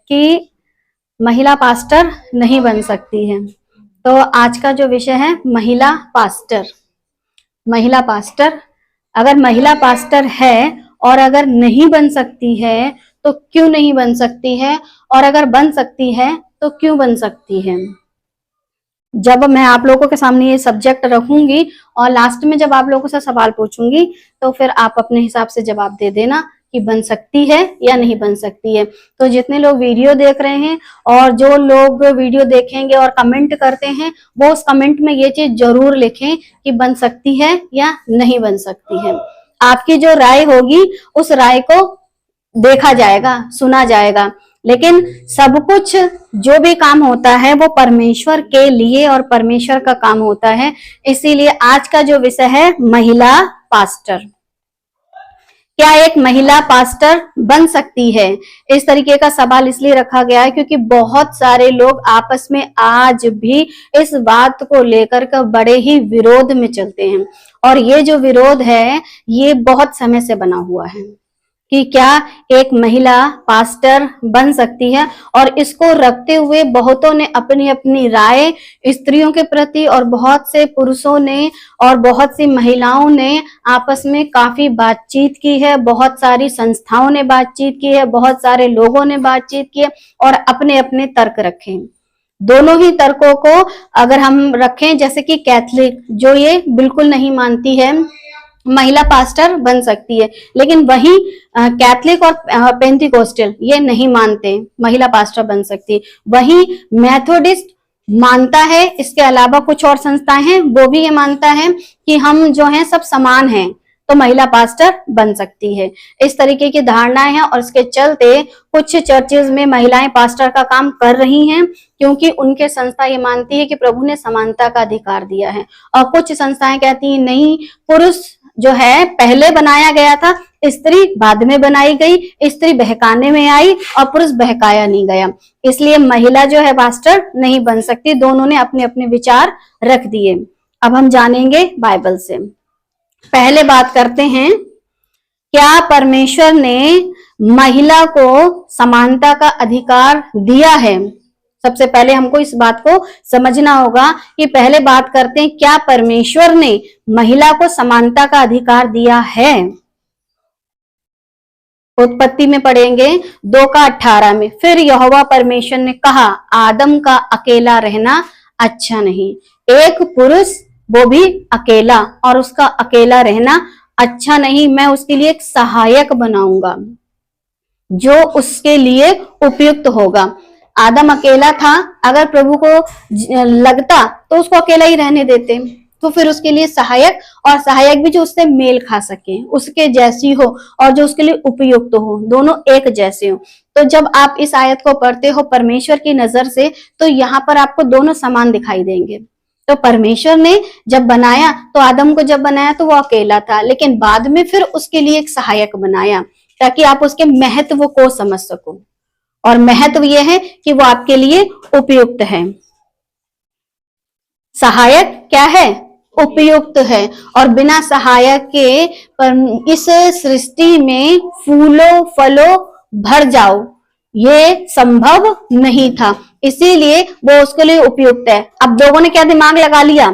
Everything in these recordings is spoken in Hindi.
कि महिला पास्टर नहीं बन सकती है। तो आज का जो विषय है महिला पास्टर। महिला पास्टर, अगर महिला पास्टर है और अगर नहीं बन सकती है तो क्यों नहीं बन सकती है, और अगर बन सकती है तो क्यों बन सकती है। जब मैं आप लोगों के सामने ये सब्जेक्ट रखूंगी और लास्ट में जब आप लोगों से सवाल पूछूंगी तो फिर आप अपने हिसाब से जवाब दे देना कि बन सकती है या नहीं बन सकती है। तो जितने लोग वीडियो देख रहे हैं और जो लोग वीडियो देखेंगे और कमेंट करते हैं, वो उस कमेंट में ये चीज जरूर लिखें कि बन सकती है या नहीं बन सकती है। आपकी जो राय होगी उस राय को देखा जाएगा, सुना जाएगा, लेकिन सब कुछ जो भी काम होता है वो परमेश्वर के लिए और परमेश्वर का काम होता है। इसीलिए आज का जो विषय है महिला पास्टर। क्या एक महिला पास्टर बन सकती है? इस तरीके का सवाल इसलिए रखा गया है क्योंकि बहुत सारे लोग आपस में आज भी इस बात को लेकर के बड़े ही विरोध में चलते हैं, और ये जो विरोध है ये बहुत समय से बना हुआ है कि क्या एक महिला पास्टर बन सकती है। और इसको रखते हुए बहुतों ने अपनी अपनी राय स्त्रियों के प्रति, और बहुत से पुरुषों ने और बहुत सी महिलाओं ने आपस में काफी बातचीत की है, बहुत सारी संस्थाओं ने बातचीत की है, बहुत सारे लोगों ने बातचीत की है और अपने अपने तर्क रखे। दोनों ही तर्कों को अगर हम रखें, जैसे कि कैथलिक जो ये बिल्कुल नहीं मानती है महिला पास्टर बन सकती है, लेकिन वही कैथलिक और पेंटिकोस्टल ये नहीं मानते महिला पास्टर बन सकती है। वही मेथोडिस्ट मानता है, इसके अलावा कुछ और संस्थाएं हैं वो भी ये मानता है कि हम जो हैं सब समान हैं, तो महिला पास्टर बन सकती है। इस तरीके की धारणाएं हैं और इसके चलते कुछ चर्चेज में महिलाएं पास्टर का काम कर रही हैं, क्योंकि उनके संस्था ये मानती है कि प्रभु ने समानता का अधिकार दिया है। और कुछ संस्थाएं कहती हैं नहीं, पुरुष जो है पहले बनाया गया था, स्त्री बाद में बनाई गई, स्त्री बहकाने में आई और पुरुष बहकाया नहीं गया, इसलिए महिला जो है पास्टर नहीं बन सकती। दोनों ने अपने अपने विचार रख दिए। अब हम जानेंगे बाइबल से। पहले बात करते हैं, क्या परमेश्वर ने महिला को समानता का अधिकार दिया है? सबसे पहले हमको इस बात को समझना होगा कि पहले बात करते हैं, क्या परमेश्वर ने महिला को समानता का अधिकार दिया है? उत्पत्ति में पढ़ेंगे 2:18 में, फिर यहोवा परमेश्वर ने कहा आदम का अकेला रहना अच्छा नहीं, एक पुरुष वो भी अकेला, और उसका अकेला रहना अच्छा नहीं, मैं उसके लिए एक सहायक बनाऊंगा जो उसके लिए उपयुक्त होगा। आदम अकेला था, अगर प्रभु को लगता तो उसको अकेला ही रहने देते, तो फिर उसके लिए सहायक, और सहायक भी जो उससे मेल खा सके, उसके जैसी हो और जो उसके लिए उपयुक्त हो, दोनों एक जैसे हो। तो जब आप इस आयत को पढ़ते हो परमेश्वर की नजर से, तो यहाँ पर आपको दोनों समान दिखाई देंगे। तो परमेश्वर ने जब बनाया, तो आदम को जब बनाया तो वो अकेला था, लेकिन बाद में फिर उसके लिए एक सहायक बनाया, ताकि आप उसके महत्व को समझ सको। और महत्व यह है कि वो आपके लिए उपयुक्त है। सहायक क्या है? उपयुक्त है। और बिना सहायक के इस सृष्टि में फूलो फलो भर जाओ, ये संभव नहीं था, इसीलिए वो उसके लिए उपयुक्त है। अब लोगों ने क्या दिमाग लगा लिया,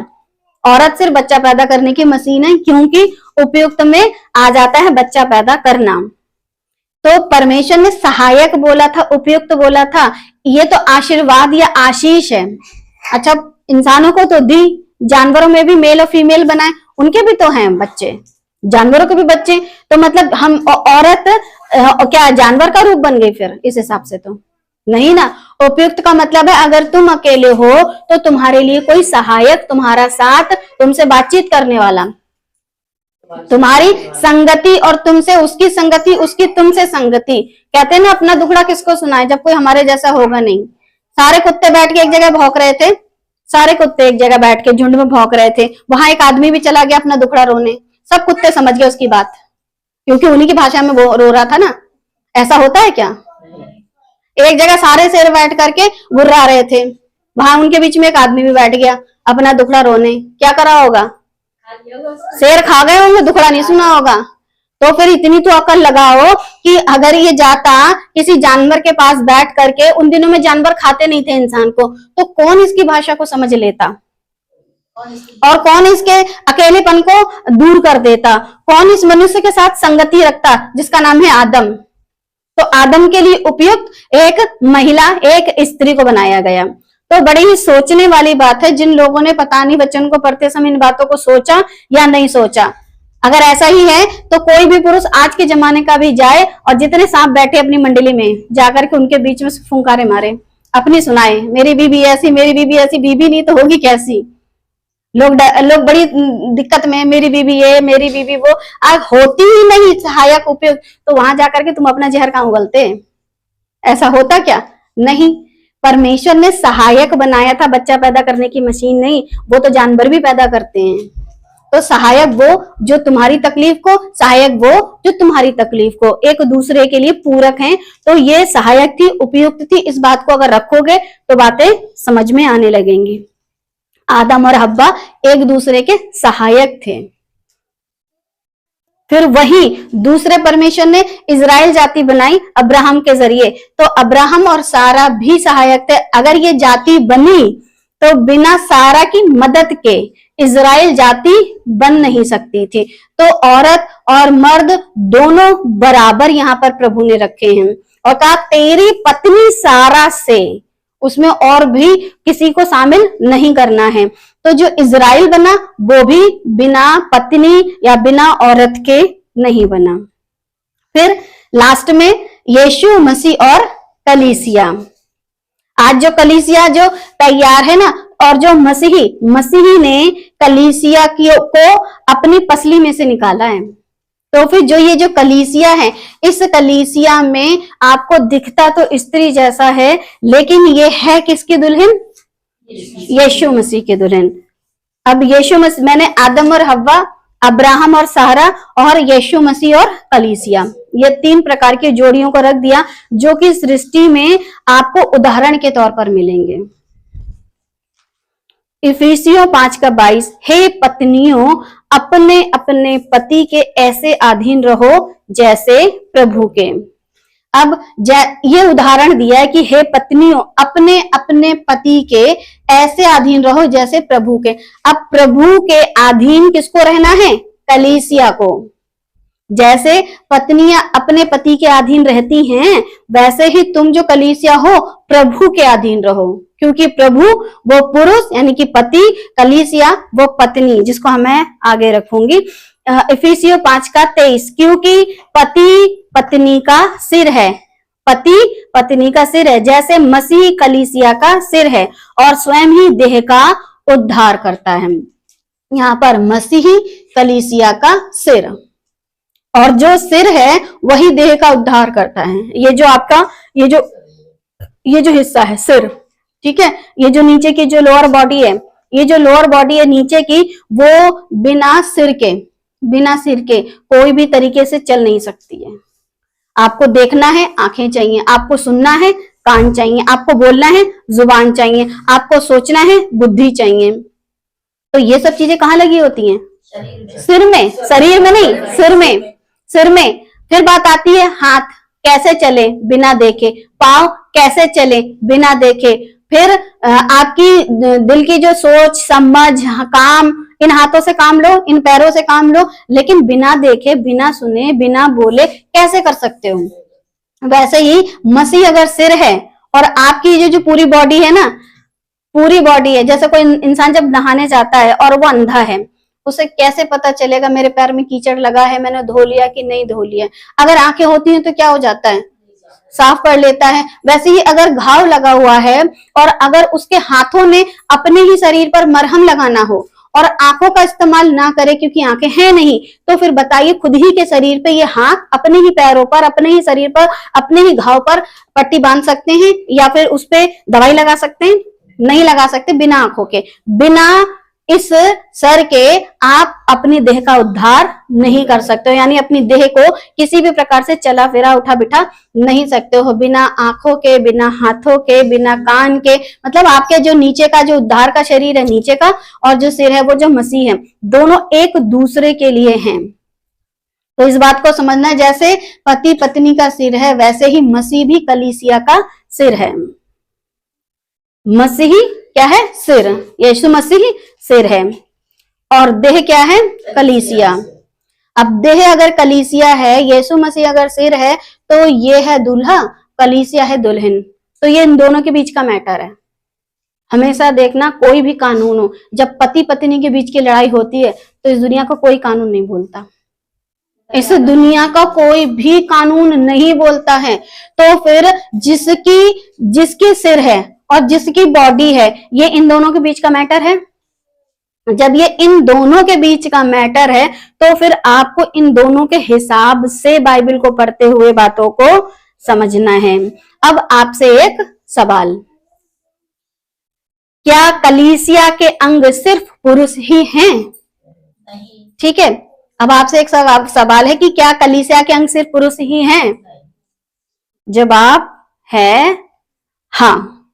औरत सिर्फ बच्चा पैदा करने की मशीन है, क्योंकि उपयुक्त में आ जाता है बच्चा पैदा करना। तो परमेश्वर ने सहायक बोला था, उपयुक्त बोला था, ये तो आशीर्वाद या आशीष है। अच्छा, इंसानों को तो दी, जानवरों में भी मेल और फीमेल बनाए, उनके भी तो हैं बच्चे, जानवरों के भी बच्चे, तो मतलब हम औरत क्या जानवर का रूप बन गई फिर? इस हिसाब से तो नहीं ना। उपयुक्त का मतलब है अगर तुम अकेले हो तो तुम्हारे लिए कोई सहायक, तुम्हारा साथ, तुमसे बातचीत करने वाला, तुम्हारी संगति, और तुमसे उसकी संगति, उसकी तुमसे संगति। कहते हैं ना, अपना दुखड़ा किसको सुनाए जब कोई हमारे जैसा होगा नहीं। सारे कुत्ते बैठ के एक जगह भौंक रहे थे, सारे कुत्ते एक जगह बैठ के झुंड में भौंक रहे थे, वहां एक आदमी भी चला गया अपना दुखड़ा रोने, सब कुत्ते समझ गए उसकी बात, क्योंकि उन्हीं की भाषा में वो रो रहा था ना। ऐसा होता है क्या? एक जगह सारे शेर बैठ करके गुर्रा रहे थे, वहां उनके बीच में एक आदमी भी बैठ गया अपना दुखड़ा रोने, क्या करा होगा? शेर खा गए होंगे, दुखड़ा नहीं सुना होगा। तो फिर इतनी तो अकल लगाओ कि अगर ये जाता किसी जानवर के पास बैठ करके, उन दिनों में जानवर खाते नहीं थे इंसान को, तो कौन इसकी भाषा को समझ लेता और कौन इसके अकेलेपन को दूर कर देता, कौन इस मनुष्य के साथ संगति रखता जिसका नाम है आदम। तो आदम के लिए उपयुक्त एक महिला, एक स्त्री को बनाया गया। तो बड़ी ही सोचने वाली बात है, जिन लोगों ने पता नहीं वचन को पढ़ते समय इन बातों को सोचा या नहीं सोचा। अगर ऐसा ही है तो कोई भी पुरुष आज के जमाने का भी जाए और जितने सांप बैठे अपनी मंडली में जाकर के उनके बीच में फुंकारे मारे, अपनी सुनाए, मेरी बीबी ऐसी, मेरी बीबी ऐसी। बीबी नहीं तो होगी कैसी? लोग बड़ी दिक्कत में, मेरी बीबी ये, मेरी बीबी वो। आज होती ही नहीं सहायक उपयोग, तो वहां जाकर के तुम अपना जहर कहां उगलते? ऐसा होता क्या? नहीं। परमेश्वर ने सहायक बनाया था, बच्चा पैदा करने की मशीन नहीं। वो तो जानवर भी पैदा करते हैं। तो सहायक वो जो तुम्हारी तकलीफ को, सहायक वो जो तुम्हारी तकलीफ को, एक दूसरे के लिए पूरक हैं। तो ये सहायक थी, उपयुक्त थी। इस बात को अगर रखोगे तो बातें समझ में आने लगेंगी। आदम और हव्वा एक दूसरे के सहायक थे। फिर वही दूसरे परमेश्वर ने इजराइल जाति बनाई अब्राहम के जरिए। तो अब्राहम और सारा भी सहायक थे। अगर ये जाति बनी तो बिना सारा की मदद के इजराइल जाति बन नहीं सकती थी। तो औरत और मर्द दोनों बराबर यहाँ पर प्रभु ने रखे हैं और कहा तेरी पत्नी सारा से, उसमें और भी किसी को शामिल नहीं करना है। तो जो इजराइल बना वो भी बिना पत्नी या बिना औरत के नहीं बना। फिर लास्ट में यीशु मसीह और कलीसिया। आज जो कलीसिया जो तैयार है ना, और जो मसीही ने कलीसिया को अपनी पसली में से निकाला है। तो फिर जो ये जो कलीसिया है, इस कलीसिया में आपको दिखता तो स्त्री जैसा है, लेकिन ये है किसकी दुल्हन? यीशु मसीह की दुल्हन। अब यीशु मसीह, मैंने आदम और हव्वा, अब्राहम और सारा, और यीशु मसीह और कलीसिया, ये 3 प्रकार की जोड़ियों को रख दिया जो कि सृष्टि में आपको उदाहरण के तौर पर मिलेंगे। इफिसियों 5:22, हे पत्नियों अपने अपने पति के ऐसे अधीन रहो जैसे प्रभु के। अब ये उदाहरण दिया है कि हे पत्नियों अपने अपने पति के ऐसे अधीन रहो जैसे प्रभु के। अब प्रभु के अधीन किसको रहना है? कलीसिया को। जैसे पत्नियां अपने पति के अधीन रहती हैं, वैसे ही तुम जो कलीसिया हो प्रभु के अधीन रहो, क्योंकि प्रभु वो पुरुष यानी कि पति, कलीसिया वो पत्नी, जिसको मैं आगे रखूंगी। इफिसियों 5:23, क्योंकि पति पत्नी का सिर है, पति पत्नी का सिर है, जैसे मसीह कलीसिया का सिर है और स्वयं ही देह का उद्धार करता है। यहाँ पर मसीही कलीसिया का सिर, और जो सिर है वही देह का उद्धार करता है। ये जो आपका ये जो हिस्सा है सिर, ठीक है, ये जो नीचे की जो लोअर बॉडी है, ये जो लोअर बॉडी है नीचे की, वो बिना सिर के कोई भी तरीके से चल नहीं सकती है। आपको देखना है आंखें चाहिए, आपको सुनना है कान चाहिए, आपको बोलना है जुबान चाहिए, आपको सोचना है बुद्धि चाहिए। तो ये सब चीजें कहाँ लगी होती हैं? सिर में, शरीर में नहीं, सिर में। फिर बात आती है हाथ कैसे चले बिना देखे, पाँव कैसे चले बिना देखे, फिर आपकी दिल की जो सोच समझ काम, इन हाथों से काम लो, इन पैरों से काम लो, लेकिन बिना देखे, बिना सुने, बिना बोले कैसे कर सकते हो? वैसे ही मसीह अगर सिर है और आपकी जो पूरी बॉडी है ना, पूरी बॉडी है, जैसे कोई इंसान जब नहाने जाता है और वो अंधा है, उसे कैसे पता चलेगा मेरे पैर में कीचड़ लगा है, मैंने धो लिया कि नहीं धो लिया? अगर आंखें होती हैं तो क्या हो जाता है? साफ कर लेता है। वैसे ही अगर घाव लगा हुआ है और अगर उसके हाथों में अपने ही शरीर पर मरहम लगाना हो और आंखों का इस्तेमाल ना करे क्योंकि आंखें हैं नहीं, तो फिर बताइए खुद ही के शरीर पे ये हाथ अपने ही पैरों पर, अपने ही शरीर पर, अपने ही घाव पर पट्टी बांध सकते हैं या फिर उस पे दवाई लगा सकते हैं? नहीं लगा सकते। बिना आंखों के, बिना इस सर के आप अपनी देह का उद्धार नहीं कर सकते हो, यानी अपनी देह को किसी भी प्रकार से चला फिरा उठा बिठा नहीं सकते हो। बिना आंखों के, बिना हाथों के, बिना कान के, मतलब आपके जो नीचे का जो उद्धार का शरीर है नीचे का, और जो सिर है वो जो मसीह है, दोनों एक दूसरे के लिए हैं। तो इस बात को समझना है, जैसे पति पत्नी का सिर है वैसे ही मसीह भी कलीसिया का सिर है। मसीही क्या है? सिर। यीशु मसीह सिर है और देह क्या है? कलीसिया। अब देह अगर कलीसिया है, यीशु मसीह अगर सिर है, तो ये है दूल्हा, कलीसिया है दुल्हन। तो ये इन दोनों के बीच का मैटर है। हमेशा देखना, कोई भी कानून हो, जब पति पत्नी के बीच की लड़ाई होती है तो इस दुनिया का कोई कानून नहीं बोलता, इस दुनिया का कोई भी कानून नहीं बोलता है। तो फिर जिसकी सिर है और जिसकी बॉडी है, ये इन दोनों के बीच का मैटर है। जब ये इन दोनों के बीच का मैटर है तो फिर आपको इन दोनों के हिसाब से बाइबल को पढ़ते हुए बातों को समझना है। अब आपसे एक सवाल, क्या कलीसिया के अंग सिर्फ पुरुष ही हैं? ठीक है, अब आपसे एक सवाल है कि क्या कलीसिया के अंग सिर्फ पुरुष ही हैं? जवाब है हाँ।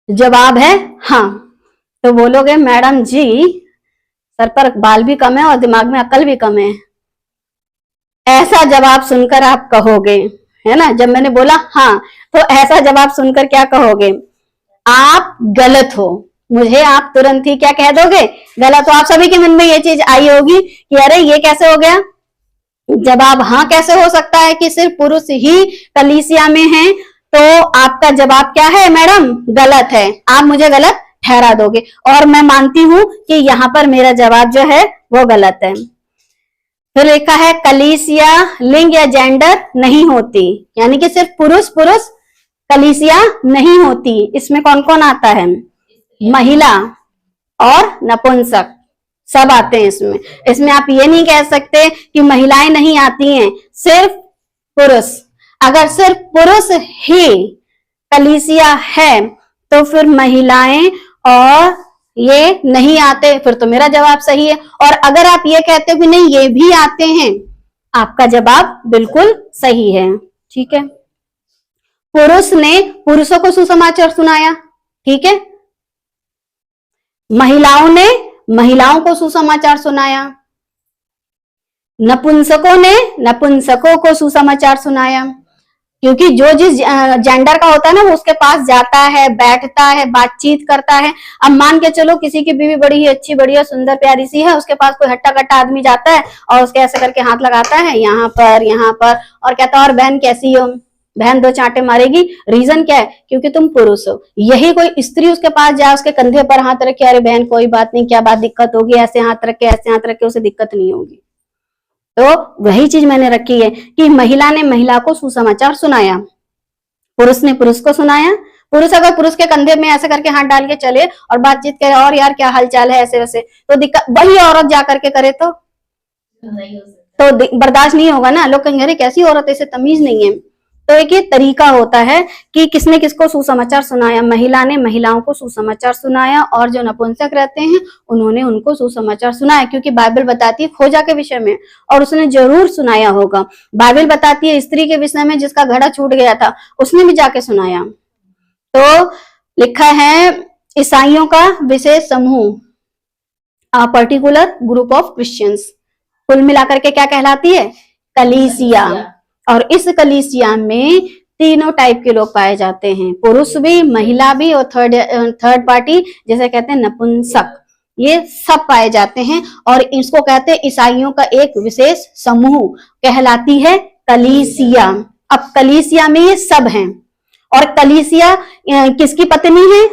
जवाब है हाँ। तो बोलोगे मैडम जी सर पर बाल भी कम है और दिमाग में अकल भी कम है, ऐसा जवाब सुनकर आप कहोगे, है ना? जब मैंने बोला हाँ, तो ऐसा जवाब सुनकर क्या कहोगे? आप गलत हो। मुझे आप तुरंत ही क्या कह दोगे? गलत हो। आप सभी के मन में ये चीज आई होगी कि अरे ये कैसे हो गया? जवाब हाँ कैसे हो सकता है कि सिर्फ पुरुष ही कलीसिया में हैं? तो आपका जवाब क्या है मैडम? गलत है। आप मुझे गलत ठहरा दोगे और मैं मानती हूं कि यहाँ पर मेरा जवाब जो है वो गलत है। फिर लिखा है कलीसिया लिंग या जेंडर नहीं होती, यानी कि सिर्फ पुरुष पुरुष कलीसिया नहीं होती। इसमें कौन कौन आता है? महिला और नपुंसक सब आते हैं इसमें। इसमें आप ये नहीं कह सकते कि महिलाएं नहीं आती हैं, सिर्फ पुरुष। अगर सिर्फ पुरुष ही कलीसिया है तो फिर महिलाएं और ये नहीं आते, फिर तो मेरा जवाब सही है। और अगर आप ये कहते हो कि नहीं ये भी आते हैं, आपका जवाब बिल्कुल सही है। ठीक है, पुरुष ने पुरुषों को सुसमाचार सुनाया, ठीक है, महिलाओं ने महिलाओं को सुसमाचार सुनाया, नपुंसकों ने नपुंसकों को सुसमाचार सुनाया। क्योंकि जो जिस जेंडर का होता है ना वो उसके पास जाता है, बैठता है, बातचीत करता है। अब मान के चलो किसी की बीवी बड़ी ही अच्छी, बढ़िया, सुंदर, प्यारी सी है, उसके पास कोई हट्टा कट्टा आदमी जाता है और उसके ऐसे करके हाथ लगाता है यहाँ पर और कहता है और बहन कैसी हो? बहन दो चांटे मारेगी। रीजन क्या है? क्योंकि तुम पुरुष हो। यही कोई स्त्री उसके पास जाए, उसके कंधे पर हाथ रख के अरे बहन कोई बात नहीं, क्या बात, दिक्कत होगी, ऐसे हाथ रख के उसे दिक्कत नहीं होगी। तो वही चीज मैंने रखी है कि महिला ने महिला को सुसमाचार सुनाया, पुरुष ने पुरुष को सुनाया। पुरुष अगर पुरुष के कंधे में ऐसे करके हाथ डाल के चले और बातचीत करे और यार क्या हालचाल है ऐसे वैसे, तो दिक्कत। वही औरत जा करके करे तो नहीं हो सकता, तो बर्दाश्त नहीं होगा ना। लोग कहेंगे अरे कैसी औरत, ऐसे तमीज नहीं है। तो एक ये तरीका होता है कि किसने किसको सुसमाचार सुनाया। महिला ने महिलाओं को सुसमाचार सुनाया और जो नपुंसक रहते हैं उन्होंने उनको सुसमाचार सुनाया। क्योंकि बाइबल बताती है खोजा के विषय में और उसने जरूर सुनाया होगा। बाइबल बताती है स्त्री के विषय में जिसका घड़ा छूट गया था उसने भी जाके सुनाया। तो लिखा है ईसाइयों का विशेष समूह, a particular group of Christians, कुल मिलाकर के क्या कहलाती है? कलीसिया। और इस कलीसिया में तीनों टाइप के लोग पाए जाते हैं, पुरुष भी, महिला भी और थर्ड पार्टी जैसे कहते हैं नपुंसक, ये सब पाए जाते हैं। और इसको कहते हैं ईसाइयों का एक विशेष समूह, कहलाती है कलीसिया। अब कलीसिया में ये सब हैं और कलीसिया किसकी पत्नी है?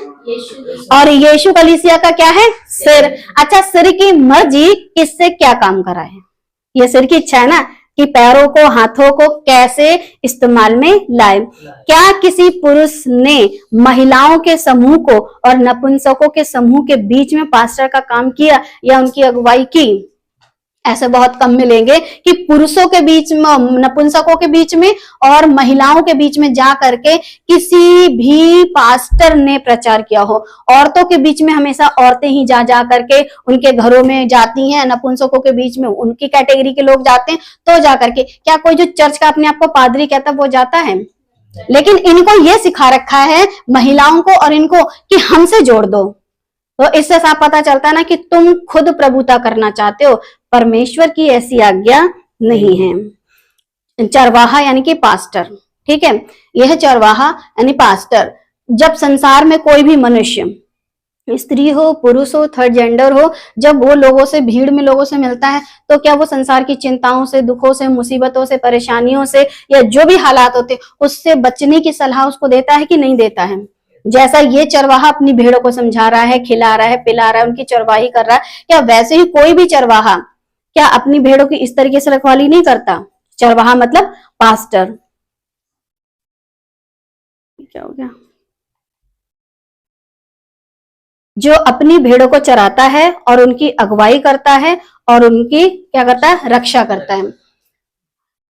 और यीशु कलीसिया का क्या है? सिर। अच्छा, सिर की मर्जी किससे क्या काम कराए? ये सिर की इच्छा है ना कि पैरों को, हाथों को कैसे इस्तेमाल में लाए। क्या किसी पुरुष ने महिलाओं के समूह को और नपुंसकों के समूह के बीच में पास्टर का काम किया या उनकी अगुवाई की? ऐसे बहुत कम मिलेंगे कि पुरुषों के बीच में, नपुंसकों के बीच में और महिलाओं के बीच में जा करके किसी भी पास्टर ने प्रचार किया हो। औरतों के बीच में हमेशा औरतें ही जा करके उनके घरों में जाती हैं, नपुंसकों के बीच में उनकी कैटेगरी के लोग जाते हैं। तो जा करके क्या कोई जो चर्च का अपने आप को पादरी कहता है वो जाता है? लेकिन इनको ये सिखा रखा है महिलाओं को और इनको कि हमसे जोड़ दो। तो इससे साफ पता चलता है ना कि तुम खुद प्रभुता करना चाहते हो। परमेश्वर की ऐसी आज्ञा नहीं है। चरवाहा यानी कि पास्टर, ठीक है, यह चरवाहा यानी पास्टर। जब संसार में कोई भी मनुष्य, स्त्री हो, पुरुष हो, थर्ड जेंडर हो, जब वो लोगों से, भीड़ में लोगों से मिलता है, तो क्या वो संसार की चिंताओं से, दुखों से, मुसीबतों से, परेशानियों से, या जो भी हालात होते उससे बचने की सलाह उसको देता है कि नहीं देता है? जैसा ये चरवाहा अपनी भेड़ों को समझा रहा है, खिला रहा है, पिला रहा है, उनकी चरवाही कर रहा है, क्या वैसे ही कोई भी चरवाहा क्या अपनी भेड़ों की इस तरीके से रखवाली नहीं करता? चरवाहा मतलब पास्टर। क्या हो गया? जो अपनी भेड़ों को चराता है और उनकी अगुवाई करता है और उनकी क्या करता है? रक्षा करता है।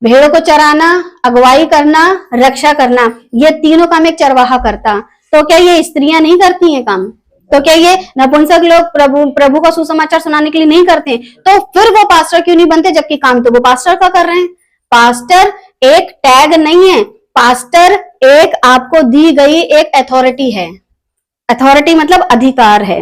भेड़ों को चराना, अगुवाई करना, रक्षा करना, ये तीनों काम एक चरवाहा करता। तो क्या ये स्त्रियां नहीं करती हैं काम? तो क्या ये नपुंसक लोग प्रभु का सुसमाचार सुनाने के लिए नहीं करते? तो फिर वो पास्टर क्यों नहीं बनते, जबकि काम तो वो पास्टर का कर रहे हैं? पास्टर एक टैग नहीं है, पास्टर एक आपको दी गई एक अथॉरिटी है। अथॉरिटी मतलब अधिकार है।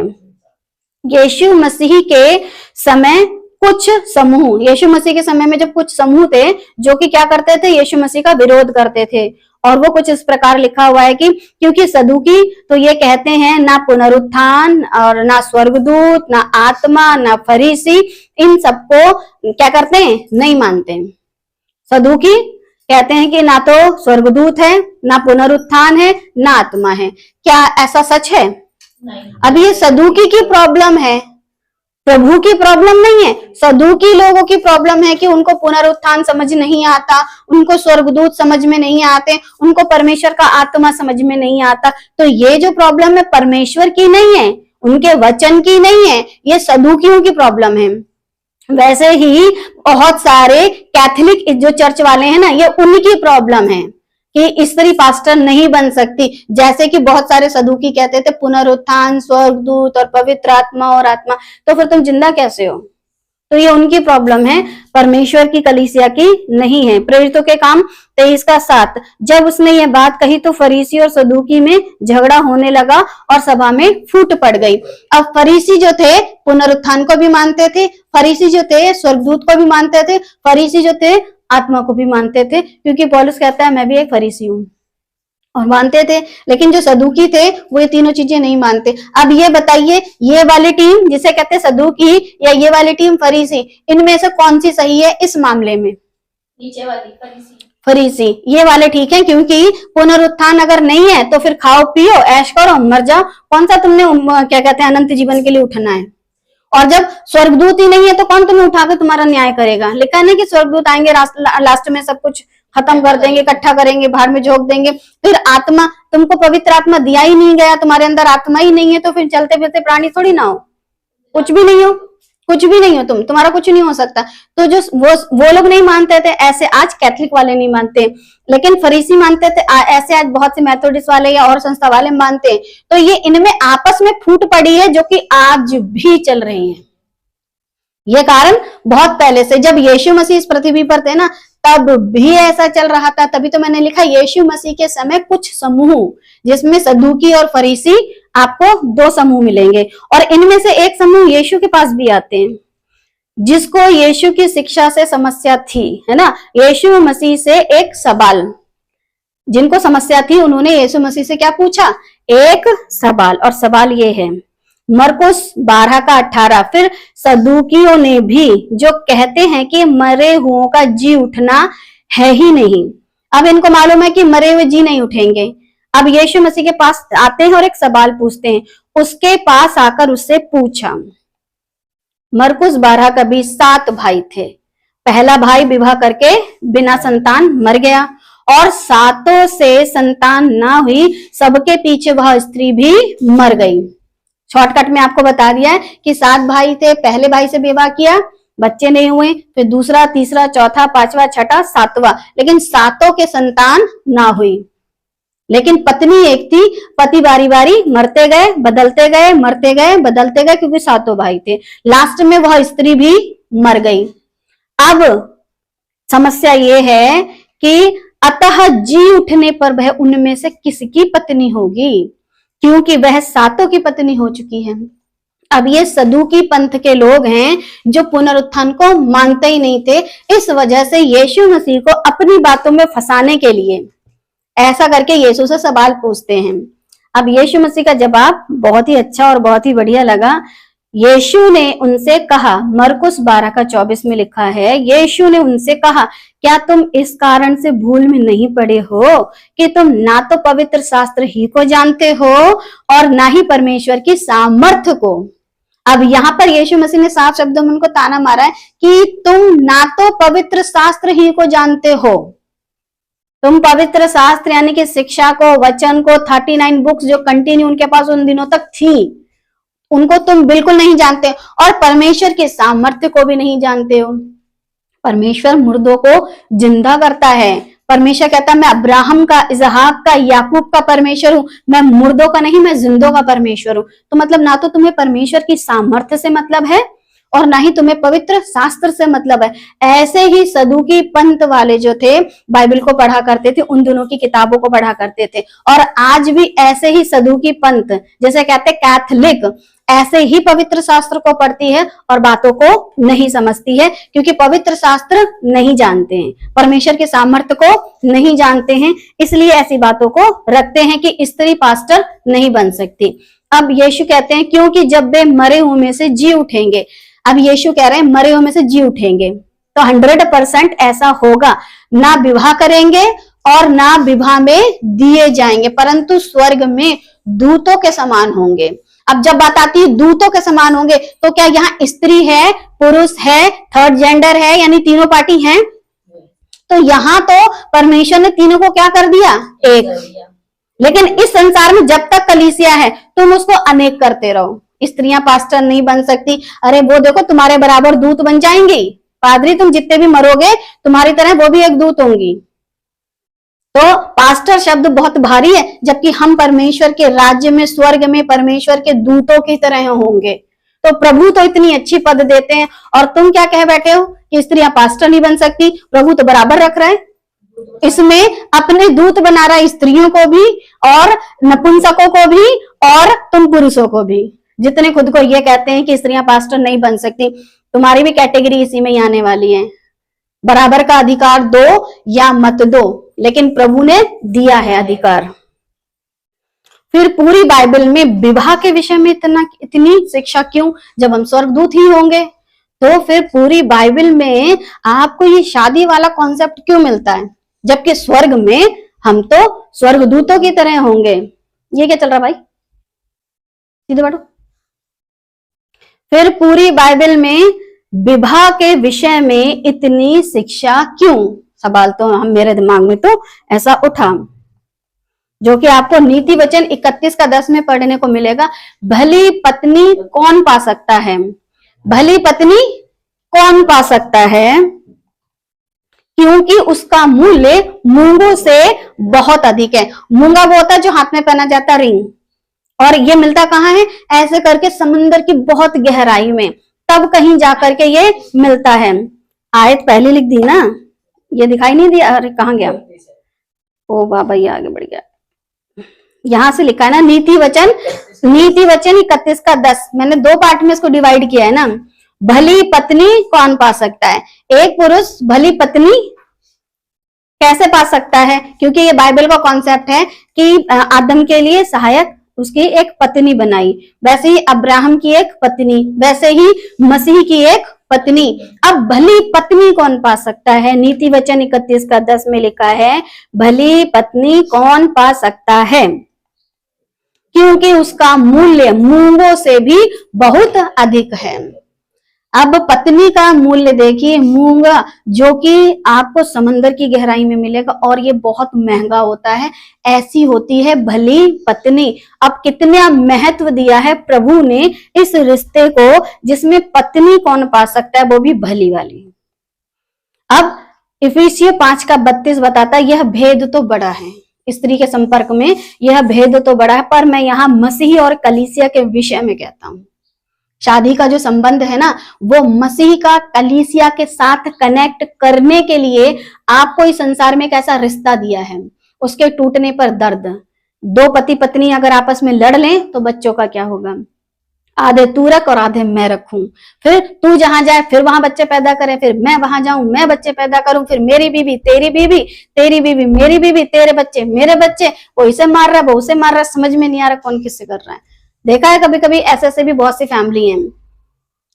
यीशु मसीह के समय कुछ समूह, यीशु मसीह के समय में जब कुछ समूह थे जो कि क्या करते थे? यीशु मसीह का विरोध करते थे। और वो कुछ इस प्रकार लिखा हुआ है कि क्योंकि सदूकी तो ये कहते हैं ना पुनरुत्थान और ना स्वर्गदूत, ना आत्मा, ना फरीसी, इन सबको क्या करते हैं? नहीं मानते। सदूकी कहते हैं कि ना तो स्वर्गदूत है, ना पुनरुत्थान है, ना आत्मा है। क्या ऐसा सच है? नहीं। अब ये सदूकी की प्रॉब्लम है, प्रभु की प्रॉब्लम नहीं है। सदूकी लोगों की प्रॉब्लम है कि उनको पुनरुत्थान समझ नहीं आता, उनको स्वर्गदूत समझ में नहीं आते, उनको परमेश्वर का आत्मा समझ में नहीं आता। तो ये जो प्रॉब्लम है परमेश्वर की नहीं है, उनके वचन की नहीं है, ये सदूकियों की प्रॉब्लम है। वैसे ही बहुत सारे कैथोलिक जो चर्च वाले हैं ना, ये उनकी प्रॉब्लम है कि स्त्री पास्टर नहीं बन सकती। जैसे कि बहुत सारे सदूकी कहते थे पुनरुत्थान, स्वर्गदूत और पवित्र आत्मा और आत्मा, तो फिर तुम जिंदा कैसे हो? तो ये उनकी प्रॉब्लम है, परमेश्वर की कलीसिया की नहीं है। प्रेरितों के काम 23:7, जब उसने ये बात कही तो फरीसी और सदूकी में झगड़ा होने लगा और सभा में फूट पड़ गई। अब फरीसी जो थे पुनरुत्थान को भी मानते थे, फरीसी जो थे स्वर्गदूत को भी मानते थे, फरीसी जो थे आत्मा को भी मानते थे, क्योंकि पौलुस कहता है मैं भी एक फरीसी हूं, और मानते थे। लेकिन जो सदूकी थे वो ये तीनों चीजें नहीं मानते। अब ये बताइए, ये वाली टीम जिसे कहते हैं सदूकी या ये वाली टीम फरीसी, इनमें से कौन सी सही है इस मामले में? नीचे वाली फरीसी। फरीसी ये वाले ठीक है, क्योंकि पुनरुत्थान अगर नहीं है तो फिर खाओ पियो ऐश करो मर जाओ, कौन सा तुमने क्या कहते हैं अनंत जीवन के लिए उठना है? और जब स्वर्गदूत ही नहीं है तो कौन तुम्हें उठाकर तुम्हारा न्याय करेगा? लिखा है ना कि स्वर्गदूत आएंगे लास्ट में सब कुछ खत्म कर देंगे, इकट्ठा करेंगे, बाहर में झोंक देंगे। फिर आत्मा, तुमको पवित्र आत्मा दिया ही नहीं गया, तुम्हारे अंदर आत्मा ही नहीं है, तो फिर चलते फिरते प्राणी थोड़ी ना हो, कुछ भी नहीं हो, कुछ भी नहीं हो तुम, तुम्हारा कुछ नहीं हो सकता। तो जो वो लोग नहीं मानते थे ऐसे, आज कैथलिक वाले नहीं मानते, लेकिन फरीसी मानते थे ऐसे, आज बहुत से मेथोडिस्ट वाले या और संस्था वाले मानते हैं। तो ये इनमें आपस में फूट पड़ी है जो कि आज भी चल रही है। ये कारण बहुत पहले से, जब यीशु मसीह इस पृथ्वी पर थे ना तब भी ऐसा चल रहा था। तभी तो मैंने लिखा यीशु मसीह के समय कुछ समूह, जिसमें सदूकी और फरीसी, आपको दो समूह मिलेंगे। और इनमें से एक समूह यीशु के पास भी आते हैं, जिसको यीशु की शिक्षा से समस्या थी, है ना, यीशु मसीह से एक सवाल, जिनको समस्या थी उन्होंने यीशु मसीह से क्या पूछा? एक सवाल। और सवाल ये है मरकुस 12:18, फिर सदूकियों ने भी, जो कहते हैं कि मरे हुओं का जी उठना है ही नहीं। अब इनको मालूम है कि मरे हुए जी नहीं उठेंगे। अब यीशु मसीह के पास आते हैं और एक सवाल पूछते हैं। उसके पास आकर उससे पूछा, मरकुस 12:20, 7 भाई थे, पहला भाई विवाह करके बिना संतान मर गया और 7 से संतान ना हुई, सबके पीछे वह स्त्री भी मर गई। शॉर्टकट में आपको बता दिया है कि 7 भाई थे, पहले भाई से विवाह किया, बच्चे नहीं हुए, फिर दूसरा, तीसरा, चौथा, पांचवा, छठा, 7वां, लेकिन 7 के संतान ना हुई। लेकिन पत्नी एक थी, पति बारी बारी मरते गए, बदलते गए, मरते गए, बदलते गए, क्योंकि 7 भाई थे। लास्ट में वह स्त्री भी मर गई। अब समस्या ये है कि अतः जी उठने पर वह उनमें से किसकी पत्नी होगी, क्योंकि वह 7 की पत्नी हो चुकी है। अब ये सदूकी पंथ के लोग हैं जो पुनरुत्थान को मानते ही नहीं थे। इस वजह से यीशु मसीह को अपनी बातों में फंसाने के लिए ऐसा करके यीशु से सवाल पूछते हैं। अब यीशु मसीह का जवाब बहुत ही अच्छा और बहुत ही बढ़िया लगा। यीशु ने उनसे कहा, मरकुस 12:24 में लिखा है, यीशु ने उनसे कहा, क्या तुम इस कारण से भूल में नहीं पड़े हो कि तुम ना तो पवित्र शास्त्र ही को जानते हो और ना ही परमेश्वर की सामर्थ्य को। अब यहाँ पर यीशु मसीह ने साफ शब्दों में उनको ताना मारा है कि तुम ना तो पवित्र शास्त्र ही को जानते हो, तुम पवित्र शास्त्र यानी कि शिक्षा को, वचन को, 39 बुक्स जो कंटिन्यू उनके पास उन दिनों तक थी, उनको तुम बिल्कुल नहीं जानते और परमेश्वर के सामर्थ्य को भी नहीं जानते हो। परमेश्वर मुर्दों को जिंदा करता है। परमेश्वर कहता है, मैं अब्राहम का, इसहाक का, याकूब का परमेश्वर हूं, मैं मुर्दों का नहीं, मैं जिंदों का परमेश्वर हूं। तो मतलब ना तो तुम्हें परमेश्वर की सामर्थ्य से मतलब है और ना ही तुम्हें पवित्र शास्त्र से मतलब है। ऐसे ही सदूकी पंथ वाले जो थे, बाइबल को पढ़ा करते थे, उन दोनों की किताबों को पढ़ा करते थे। और आज भी ऐसे ही सदूकी पंथ, जैसे कहते कैथलिक, ऐसे ही पवित्र शास्त्र को पढ़ती है और बातों को नहीं समझती है, क्योंकि पवित्र शास्त्र नहीं जानते हैं, परमेश्वर के सामर्थ्य को नहीं जानते हैं, इसलिए ऐसी बातों को रखते हैं कि स्त्री पास्टर नहीं बन सकती। अब यीशु कहते हैं, क्योंकि जब वे मरे हुए में से जी उठेंगे। अब यीशु कह रहे हैं मरे हुए में से जी उठेंगे, तो 100% ऐसा होगा, ना विवाह करेंगे और ना विवाह में दिए जाएंगे, परंतु स्वर्ग में दूतों के समान होंगे। अब जब बात आती है दूतों के समान होंगे, तो क्या यहाँ स्त्री है, पुरुष है, थर्ड जेंडर है, यानी तीनों पार्टी हैं? तो यहाँ तो परमेश्वर ने तीनों को क्या कर दिया? एक। लेकिन इस संसार में जब तक कलीसिया है, तुम उसको अनेक करते रहो। स्त्रियां पास्टर नहीं बन सकती, अरे वो देखो तुम्हारे बराबर दूत बन जाएंगी, पादरी तुम जितने भी मरोगे तुम्हारी तरह वो भी एक दूत होंगी। तो पास्टर शब्द बहुत भारी है, जबकि हम परमेश्वर के राज्य में, स्वर्ग में परमेश्वर के दूतों की तरह होंगे। तो प्रभु तो इतनी अच्छी पद देते हैं और तुम क्या कह बैठे हो कि स्त्रियां पास्टर नहीं बन सकती। प्रभु तो बराबर रख रहा है, इसमें अपने दूत बना रहा है, स्त्रियों को भी और नपुंसकों को भी और तुम पुरुषों को भी, जितने खुद को ये कहते हैं कि स्त्रियां पास्टर नहीं बन सकती। तुम्हारी भी कैटेगरी इसी में ही आने वाली है। बराबर का अधिकार दो या मत दो, लेकिन प्रभु ने दिया है अधिकार। फिर पूरी बाइबल में विवाह के विषय में इतनी शिक्षा क्यों, जब हम स्वर्गदूत ही होंगे? तो फिर पूरी बाइबल में आपको ये शादी वाला कॉन्सेप्ट क्यों मिलता है, जबकि स्वर्ग में हम तो स्वर्गदूतों की तरह होंगे? ये क्या चल रहा भाई, सीधे बैठो। फिर पूरी बाइबल में विवाह के विषय में इतनी शिक्षा क्यों? सवाल तो हम, मेरे दिमाग में तो ऐसा उठा, जो कि आपको नीति वचन 31:10 में पढ़ने को मिलेगा। भली पत्नी कौन पा सकता है? भली पत्नी कौन पा सकता है? क्योंकि उसका मूल्य मूंगों से बहुत अधिक है। मूंगा वो होता है जो हाथ में पहना जाता रिंग, और ये मिलता कहाँ है? ऐसे करके समुद्र की बहुत गहराई में, तब कहीं जाकर के ये मिलता है। आयत पहले लिख दी ना, ये दिखाई नहीं दिया? अरे कहाँ गया? ओ बाबा, ये आगे बढ़ गया। यहां से लिखा है ना, नीति वचन 31:10। मैंने दो पार्ट में इसको डिवाइड किया है ना। भली पत्नी कौन पा सकता है? एक पुरुष भली पत्नी कैसे पा सकता है? क्योंकि ये बाइबल का कॉन्सेप्ट है कि आदम के लिए सहायक उसकी एक पत्नी बनाई, वैसे ही अब्राहम की एक पत्नी, वैसे ही मसीह की एक पत्नी। अब भली पत्नी कौन पा सकता है? नीति वचन 31:10 में लिखा है, भली पत्नी कौन पा सकता है? क्योंकि उसका मूल्य मूंगों से भी बहुत अधिक है। अब पत्नी का मूल्य देखिए, मूंगा जो कि आपको समंदर की गहराई में मिलेगा और ये बहुत महंगा होता है, ऐसी होती है भली पत्नी। अब कितना महत्व दिया है प्रभु ने इस रिश्ते को, जिसमें पत्नी कौन पा सकता है, वो भी भली वाली। अब इफिसियों 5:32 बताता है, यह भेद तो बड़ा है, स्त्री के संपर्क में यह भेद तो बड़ा है, पर मैं यहाँ मसीह और कलीसिया के विषय में कहता हूँ। शादी का जो संबंध है ना, वो मसीह का कलीसिया के साथ कनेक्ट करने के लिए आपको इस संसार में एक ऐसा रिश्ता दिया है। उसके टूटने पर दर्द, दो पति पत्नी अगर आपस में लड़ लें तो बच्चों का क्या होगा? आधे तू रख और आधे मैं रखूं, फिर तू जहां जाए फिर वहां बच्चे पैदा करे, फिर मैं वहां जाऊं मैं बच्चे पैदा करूं, फिर मेरी बीवी तेरी बीवी, तेरी बीवी मेरी बीवी, तेरे बच्चे मेरे बच्चे, वो इसे मार रहा है वो उसे मार रहा है, समझ में नहीं आ रहा कौन किससे कर रहा है। देखा है कभी कभी ऐसे ऐसे भी बहुत सी फैमिली है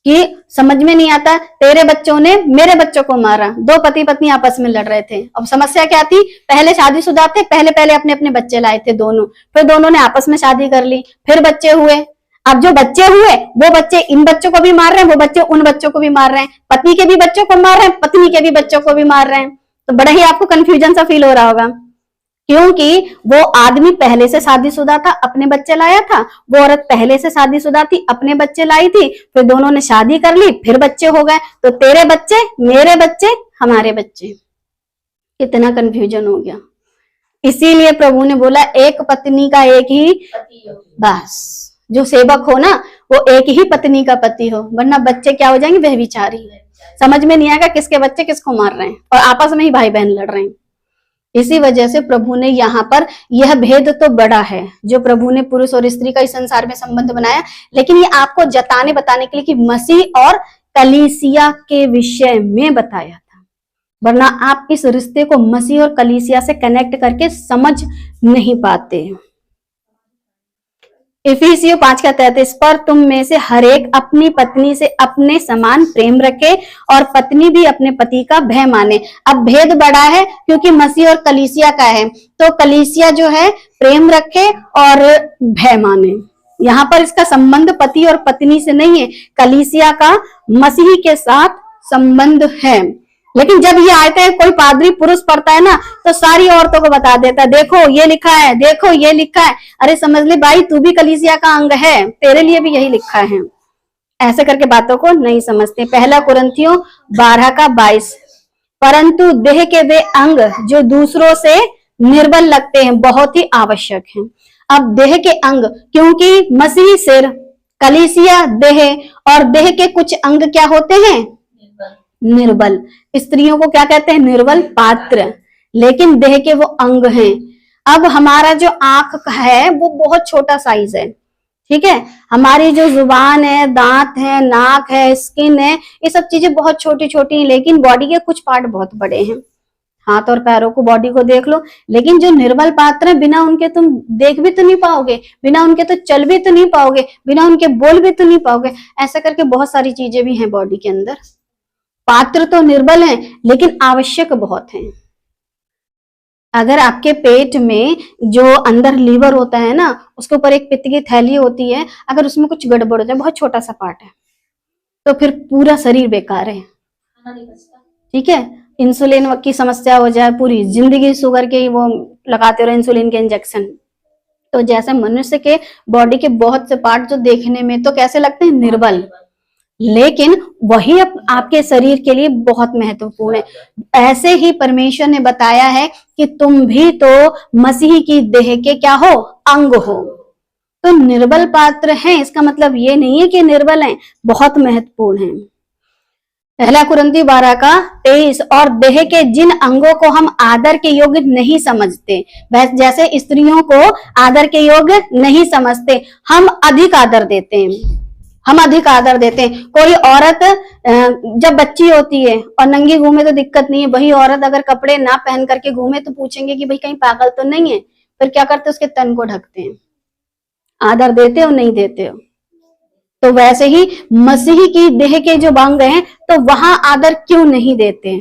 कि समझ में नहीं आता, तेरे बच्चों ने मेरे बच्चों को मारा, दो पति पत्नी आपस में लड़ रहे थे। अब समस्या क्या थी, पहले शादीशुदा थे, पहले पहले अपने अपने बच्चे लाए थे दोनों, फिर दोनों ने आपस में शादी कर ली, फिर बच्चे हुए। अब जो बच्चे हुए वो बच्चे इन बच्चों को भी मार रहे हैं, वो बच्चे उन बच्चों को भी मार रहे हैं, पति के भी बच्चों को मार रहे हैं, पत्नी के भी बच्चों को भी मार रहे हैं। तो बड़ा ही आपको कंफ्यूजन सा फील हो रहा होगा, क्योंकि वो आदमी पहले से शादीशुदा था, अपने बच्चे लाया था, वो औरत पहले से शादीशुदा थी, अपने बच्चे लाई थी, फिर दोनों ने शादी कर ली, फिर बच्चे हो गए। तो तेरे बच्चे मेरे बच्चे हमारे बच्चे, कितना कंफ्यूजन हो गया। इसीलिए प्रभु ने बोला एक पत्नी का एक ही बस, जो सेवक हो ना वो एक ही पत्नी का पति हो, वरना बच्चे क्या हो जाएंगे, व्यभिचारी, समझ में नहीं आएगा किसके बच्चे किसको मार रहे हैं, और आपस में ही भाई बहन लड़ रहे हैं। इसी वजह से प्रभु ने यहाँ पर यह भेद तो बड़ा है जो प्रभु ने पुरुष और स्त्री का इस संसार में संबंध बनाया, लेकिन ये आपको जताने बताने के लिए कि मसीह और कलीसिया के विषय में बताया था, वरना आप इस रिश्ते को मसीह और कलीसिया से कनेक्ट करके समझ नहीं पाते। इफिसियों 5:33 पर तुम में से हर एक अपनी पत्नी से अपने समान प्रेम रखे और पत्नी भी अपने पति का भय माने। अब भेद बड़ा है क्योंकि मसीह और कलीसिया का है, तो कलीसिया जो है प्रेम रखे और भय माने। यहाँ पर इसका संबंध पति और पत्नी से नहीं है, कलीसिया का मसीह के साथ संबंध है। लेकिन जब ये आयतें कोई पादरी पुरुष पढ़ता है ना तो सारी औरतों को बता देता है, देखो ये लिखा है, देखो ये लिखा है। अरे समझ ले भाई, तू भी कलीसिया का अंग है, तेरे लिए भी यही लिखा है। ऐसे करके बातों को नहीं समझते। 1 कुरिन्थियों 12:22 परंतु देह के वे अंग जो दूसरों से निर्बल लगते हैं बहुत ही आवश्यक हैं। अब देह के अंग, क्योंकि मसीह सिर, कलीसिया देह, और देह के कुछ अंग क्या होते हैं, निर्बल। स्त्रियों को क्या कहते हैं, निर्बल पात्र, लेकिन देह के वो अंग हैं। अब हमारा जो आंख है वो बहुत छोटा साइज है, ठीक है, हमारी जो जुबान है, दांत है, नाक है, स्किन है, ये सब चीजें बहुत छोटी छोटी हैं, लेकिन बॉडी के कुछ पार्ट बहुत बड़े हैं। हाथ और पैरों को, बॉडी को देख लो, लेकिन जो निर्बल पात्र है बिना उनके तुम देख भी तो नहीं पाओगे, बिना उनके तो चल भी तो नहीं पाओगे, बिना उनके बोल भी तो नहीं पाओगे। ऐसा करके बहुत सारी चीजें भी हैं बॉडी के अंदर। पात्र तो निर्बल हैं लेकिन आवश्यक बहुत हैं। अगर आपके पेट में जो अंदर लीवर होता है ना, उसके ऊपर एक पित्त की थैली होती है, अगर उसमें कुछ गड़बड़ हो जाए, बहुत छोटा सा पार्ट है, तो फिर पूरा शरीर बेकार है, ठीक है। इंसुलिन की समस्या हो जाए, पूरी जिंदगी शुगर के वो लगाते रहो इंसुलिन के इंजेक्शन। तो जैसे मनुष्य के बॉडी के बहुत से पार्ट जो देखने में तो कैसे लगते हैं, निर्बल, लेकिन वही आपके शरीर के लिए बहुत महत्वपूर्ण है। ऐसे ही परमेश्वर ने बताया है कि तुम भी तो मसीह की देह के क्या हो, अंग हो। तो निर्बल पात्र हैं, इसका मतलब ये नहीं है कि निर्बल हैं, बहुत महत्वपूर्ण है। 1 कुरिन्थियों 12:23 और देह के जिन अंगों को हम आदर के योग्य नहीं समझते, जैसे स्त्रियों को आदर के योग्य नहीं समझते, हम अधिक आदर देते हैं, हम अधिक आदर देते हैं। कोई औरत जब बच्ची होती है और नंगी घूमे तो दिक्कत नहीं है, वही औरत अगर कपड़े ना पहन करके घूमे तो पूछेंगे कि भाई कहीं पागल तो नहीं है, फिर क्या करते, उसके तन को ढकते हैं। आदर देते हो नहीं देते हो। तो वैसे ही मसीह की देह के जो अंग हैं तो वहां आदर क्यों नहीं देते।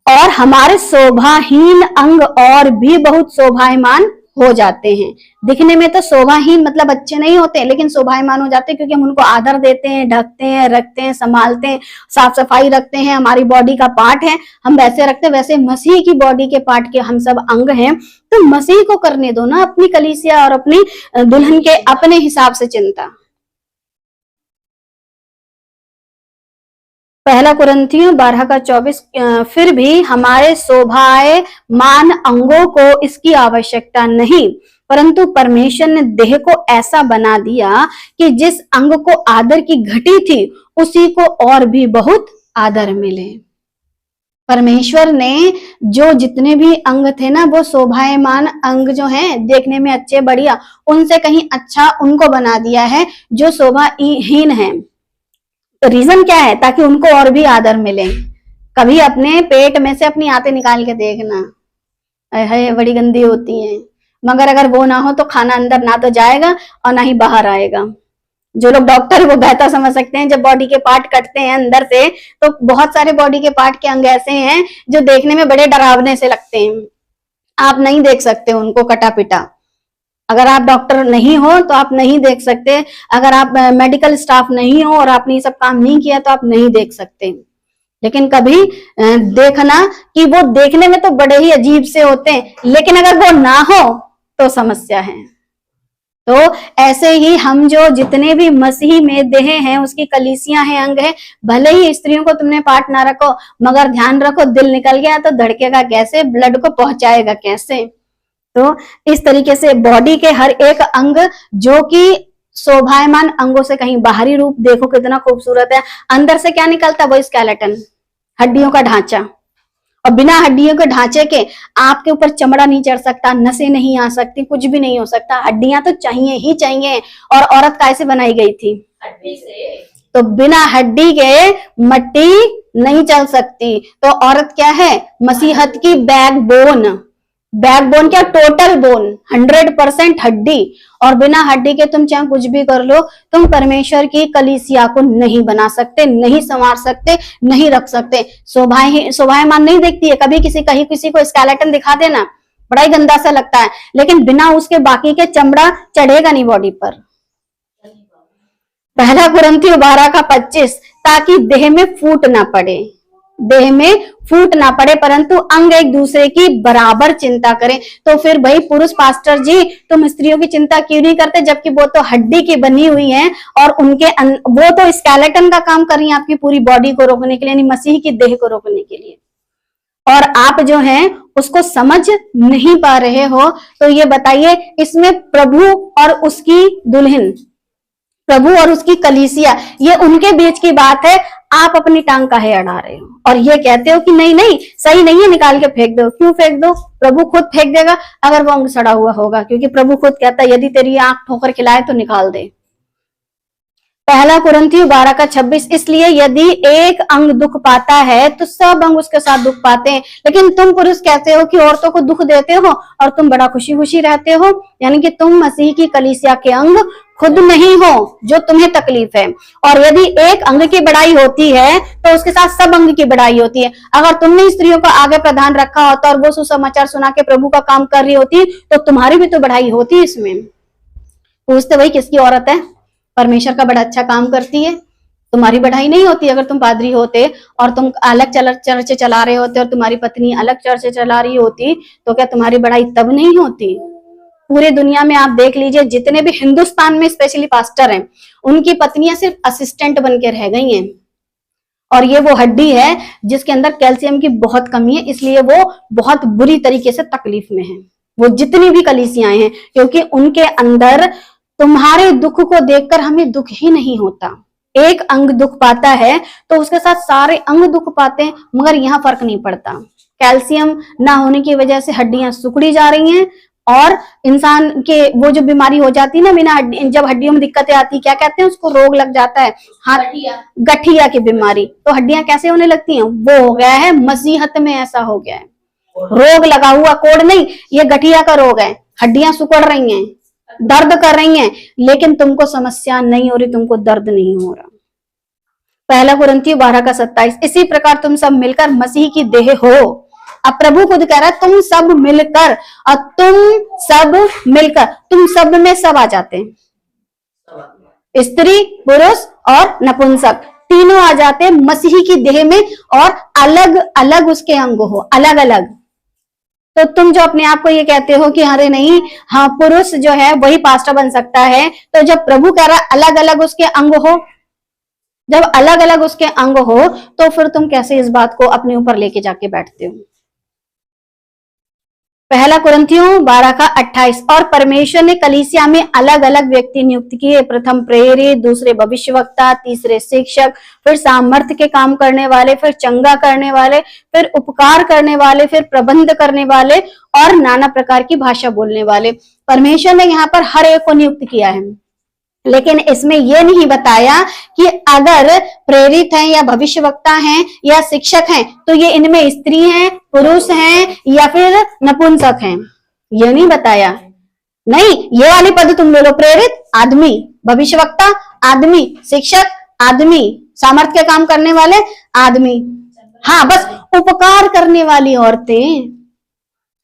और हमारे शोभाहीन अंग और भी बहुत शोभायमान हो जाते हैं। दिखने में तो शोभाहीन मतलब अच्छे नहीं होते, लेकिन शोभायमान हो जाते हैं क्योंकि हम उनको आदर देते हैं, ढकते हैं, रखते हैं, संभालते हैं, साफ सफाई रखते हैं। हमारी बॉडी का पार्ट है, हम वैसे रखते हैं, वैसे मसीह की बॉडी के पार्ट के हम सब अंग हैं। तो मसीह को करने दो ना अपनी कलीसिया और अपनी दुल्हन के अपने हिसाब से चिंता। 1 कुरिन्थियों 12:24 फिर भी हमारे शोभायमान अंगों को इसकी आवश्यकता नहीं, परंतु परमेश्वर ने देह को ऐसा बना दिया कि जिस अंग को आदर की घटी थी उसी को और भी बहुत आदर मिले। परमेश्वर ने जो जितने भी अंग थे ना, वो शोभायमान अंग जो हैं देखने में अच्छे बढ़िया, उनसे कहीं अच्छा उनको बना दिया है जो शोभाहीन है। रीजन क्या है? ताकि उनको और भी आदर मिले। कभी अपने पेट में से अपनी आंतें निकाल के देखना, है बड़ी गंदी होती हैं, मगर अगर वो ना हो तो खाना अंदर ना तो जाएगा और ना ही बाहर आएगा। जो लोग डॉक्टर है वो बेहतर समझ सकते हैं। जब बॉडी के पार्ट कटते हैं अंदर से, तो बहुत सारे बॉडी के पार्ट के अंग ऐसे हैं जो देखने में बड़े डरावने से लगते हैं, आप नहीं देख सकते उनको कटा पिटा। अगर आप डॉक्टर नहीं हो तो आप नहीं देख सकते, अगर आप मेडिकल स्टाफ नहीं हो और आपने ये सब काम नहीं किया तो आप नहीं देख सकते। लेकिन कभी देखना कि वो देखने में तो बड़े ही अजीब से होते हैं, लेकिन अगर वो ना हो तो समस्या है। तो ऐसे ही हम जो जितने भी मसीही में देह हैं, उसकी कलीसियां हैं, अंग है, भले ही स्त्रियों को तुमने पार्ट ना रखो, मगर ध्यान रखो दिल निकल गया तो धड़केगा कैसे, ब्लड को पहुंचाएगा कैसे। तो इस तरीके से बॉडी के हर एक अंग जो कि शोभायमान अंगों से कहीं बाहरी रूप देखो कितना खूबसूरत है, अंदर से क्या निकलता है? वो स्केलेटन, हड्डियों का ढांचा। और बिना हड्डियों के ढांचे के आपके ऊपर चमड़ा नहीं चढ़ सकता, नसें नहीं आ सकती, कुछ भी नहीं हो सकता। हड्डियां तो चाहिए ही चाहिए। और औरत कैसे बनाई गई थी? हड्डी से। तो बिना हड्डी के मट्टी नहीं चल सकती। तो औरत क्या है? मसीहत की बैकबोन। बैकबोन क्या? टोटल बोन, 100% हड्डी। और बिना हड्डी के तुम चाहे कुछ भी कर लो, तुम परमेश्वर की कलीसिया को नहीं बना सकते, नहीं संवार सकते, नहीं रख सकते। शोभायमान नहीं देखती है कभी किसी को स्केलेटन दिखा देना, बड़ा ही गंदा सा लगता है, लेकिन बिना उसके बाकी के चमड़ा चढ़ेगा नहीं बॉडी पर। पहला कुरिन्थियों 12:25, ताकि देह में फूट ना पड़े, देह में फूट ना पड़े, परंतु अंग एक दूसरे की बराबर चिंता करें। तो फिर भाई पुरुष पास्टर जी, तुम स्त्रियों की चिंता क्यों नहीं करते, जबकि वो तो हड्डी की बनी हुई हैं और उनके वो तो स्केलेटन का काम कर रही हैं आपकी पूरी बॉडी को रोकने के लिए, यानी मसीह की देह को रोकने के लिए। और आप जो हैं उसको समझ नहीं पा रहे हो। तो ये बताइए, इसमें प्रभु और उसकी दुल्हन, प्रभु और उसकी कलीसिया, ये उनके बीच की बात है। आप अपनी टांग काहे अड़ा रहे हो और ये कहते हो कि नहीं नहीं सही नहीं है, निकाल के फेंक दो। क्यों फेंक दो? प्रभु खुद फेंक देगा अगर वो अंग सड़ा हुआ होगा, क्योंकि प्रभु खुद कहता है यदि तेरी आंख ठोकर खिलाए तो निकाल दे। पहला कुरिन्थियों 12:26, इसलिए यदि एक अंग दुख पाता है तो सब अंग उसके साथ दुख पाते हैं। लेकिन तुम पुरुष कहते हो कि औरतों को दुख देते हो और तुम बड़ा खुशी खुशी रहते हो, यानी कि तुम मसीह की कलीसिया के अंग खुद नहीं हो जो तुम्हें तकलीफ है। और यदि एक अंग की बढ़ाई होती है तो उसके साथ सब अंग की बढ़ाई होती है। अगर तुमने स्त्रियों को आगे प्रधान रखा होता और वो सुसमाचार सुना के प्रभु का काम कर रही होती तो तुम्हारी भी तो बढ़ाई होती इसमें। पूछते भाई किसकी औरत है? परमेश्वर का बड़ा अच्छा काम करती है, तुम्हारी बढ़ाई नहीं होती। अगर तुम पादरी होते और तुम अलग चर्च चला रहे होते और तुम्हारी पत्नी अलग चर्च चला रही होती तो क्या तुम्हारी बढ़ाई तब नहीं होती? पूरे दुनिया में आप देख लीजिए, जितने भी हिंदुस्तान में स्पेशली पास्टर हैं, उनकी पत्नियां सिर्फ असिस्टेंट बन के रह गई हैं। और ये वो हड्डी है जिसके अंदर कैल्शियम की बहुत कमी है, इसलिए वो बहुत बुरी तरीके से तकलीफ में है, वो जितनी भी कलीसियाएं हैं, क्योंकि उनके अंदर तुम्हारे दुख को देखकर हमें दुख ही नहीं होता। एक अंग दुख पाता है तो उसके साथ सारे अंग दुख पाते हैं, मगर यहाँ फर्क नहीं पड़ता। कैल्शियम ना होने की वजह से हड्डियां सिकुड़ी जा रही हैं और इंसान के वो जो बीमारी हो जाती है ना, बिना जब हड्डियों में दिक्कतें आती, क्या कहते हैं उसको, रोग लग जाता है, हाँ गठिया की बीमारी। तो हड्डियां कैसे होने लगती हैं? वो हो गया है मसीहत में, ऐसा हो गया है, रोग लगा हुआ, कोड नहीं, ये गठिया का रोग है। हड्डियां सिकुड़ रही हैं, दर्द कर रही हैं, लेकिन तुमको समस्या नहीं हो रही, तुमको दर्द नहीं हो रहा। पहला कुरिन्थियों 12:27, इसी प्रकार तुम सब मिलकर मसीह की देह हो। अब प्रभु खुद कह रहा है तुम सब मिलकर, और तुम सब मिलकर, तुम सब में सब आ जाते हैं, स्त्री पुरुष और नपुंसक तीनों आ जाते हैं मसीह की देह में, और अलग अलग उसके अंग हो, अलग अलग। तो तुम जो अपने आप को ये कहते हो कि अरे नहीं, हाँ पुरुष जो है वही पास्टर बन सकता है, तो जब प्रभु कह रहा अलग अलग उसके अंग हो, जब अलग अलग उसके अंग हो, तो फिर तुम कैसे इस बात को अपने ऊपर लेके जाके बैठते हो? पहला कुरिन्थियों 12 का 28। और परमेश्वर ने कलीसिया में अलग अलग व्यक्ति नियुक्त किए, प्रथम प्रेरित, दूसरे भविष्यवक्ता, तीसरे शिक्षक, फिर सामर्थ्य के काम करने वाले, फिर चंगा करने वाले, फिर उपकार करने वाले, फिर प्रबंध करने वाले और नाना प्रकार की भाषा बोलने वाले। परमेश्वर ने यहाँ पर हर एक को नियुक्त किया है, लेकिन इसमें यह नहीं बताया कि अगर प्रेरित हैं या भविष्यवक्ता हैं या शिक्षक हैं तो ये इनमें स्त्री हैं, पुरुष हैं या फिर नपुंसक हैं, ये नहीं बताया। नहीं, ये वाली पद तुम ले लो, प्रेरित आदमी, भविष्यवक्ता आदमी, शिक्षक आदमी, सामर्थ्य के काम करने वाले आदमी। हाँ, बस उपकार करने वाली औरतें,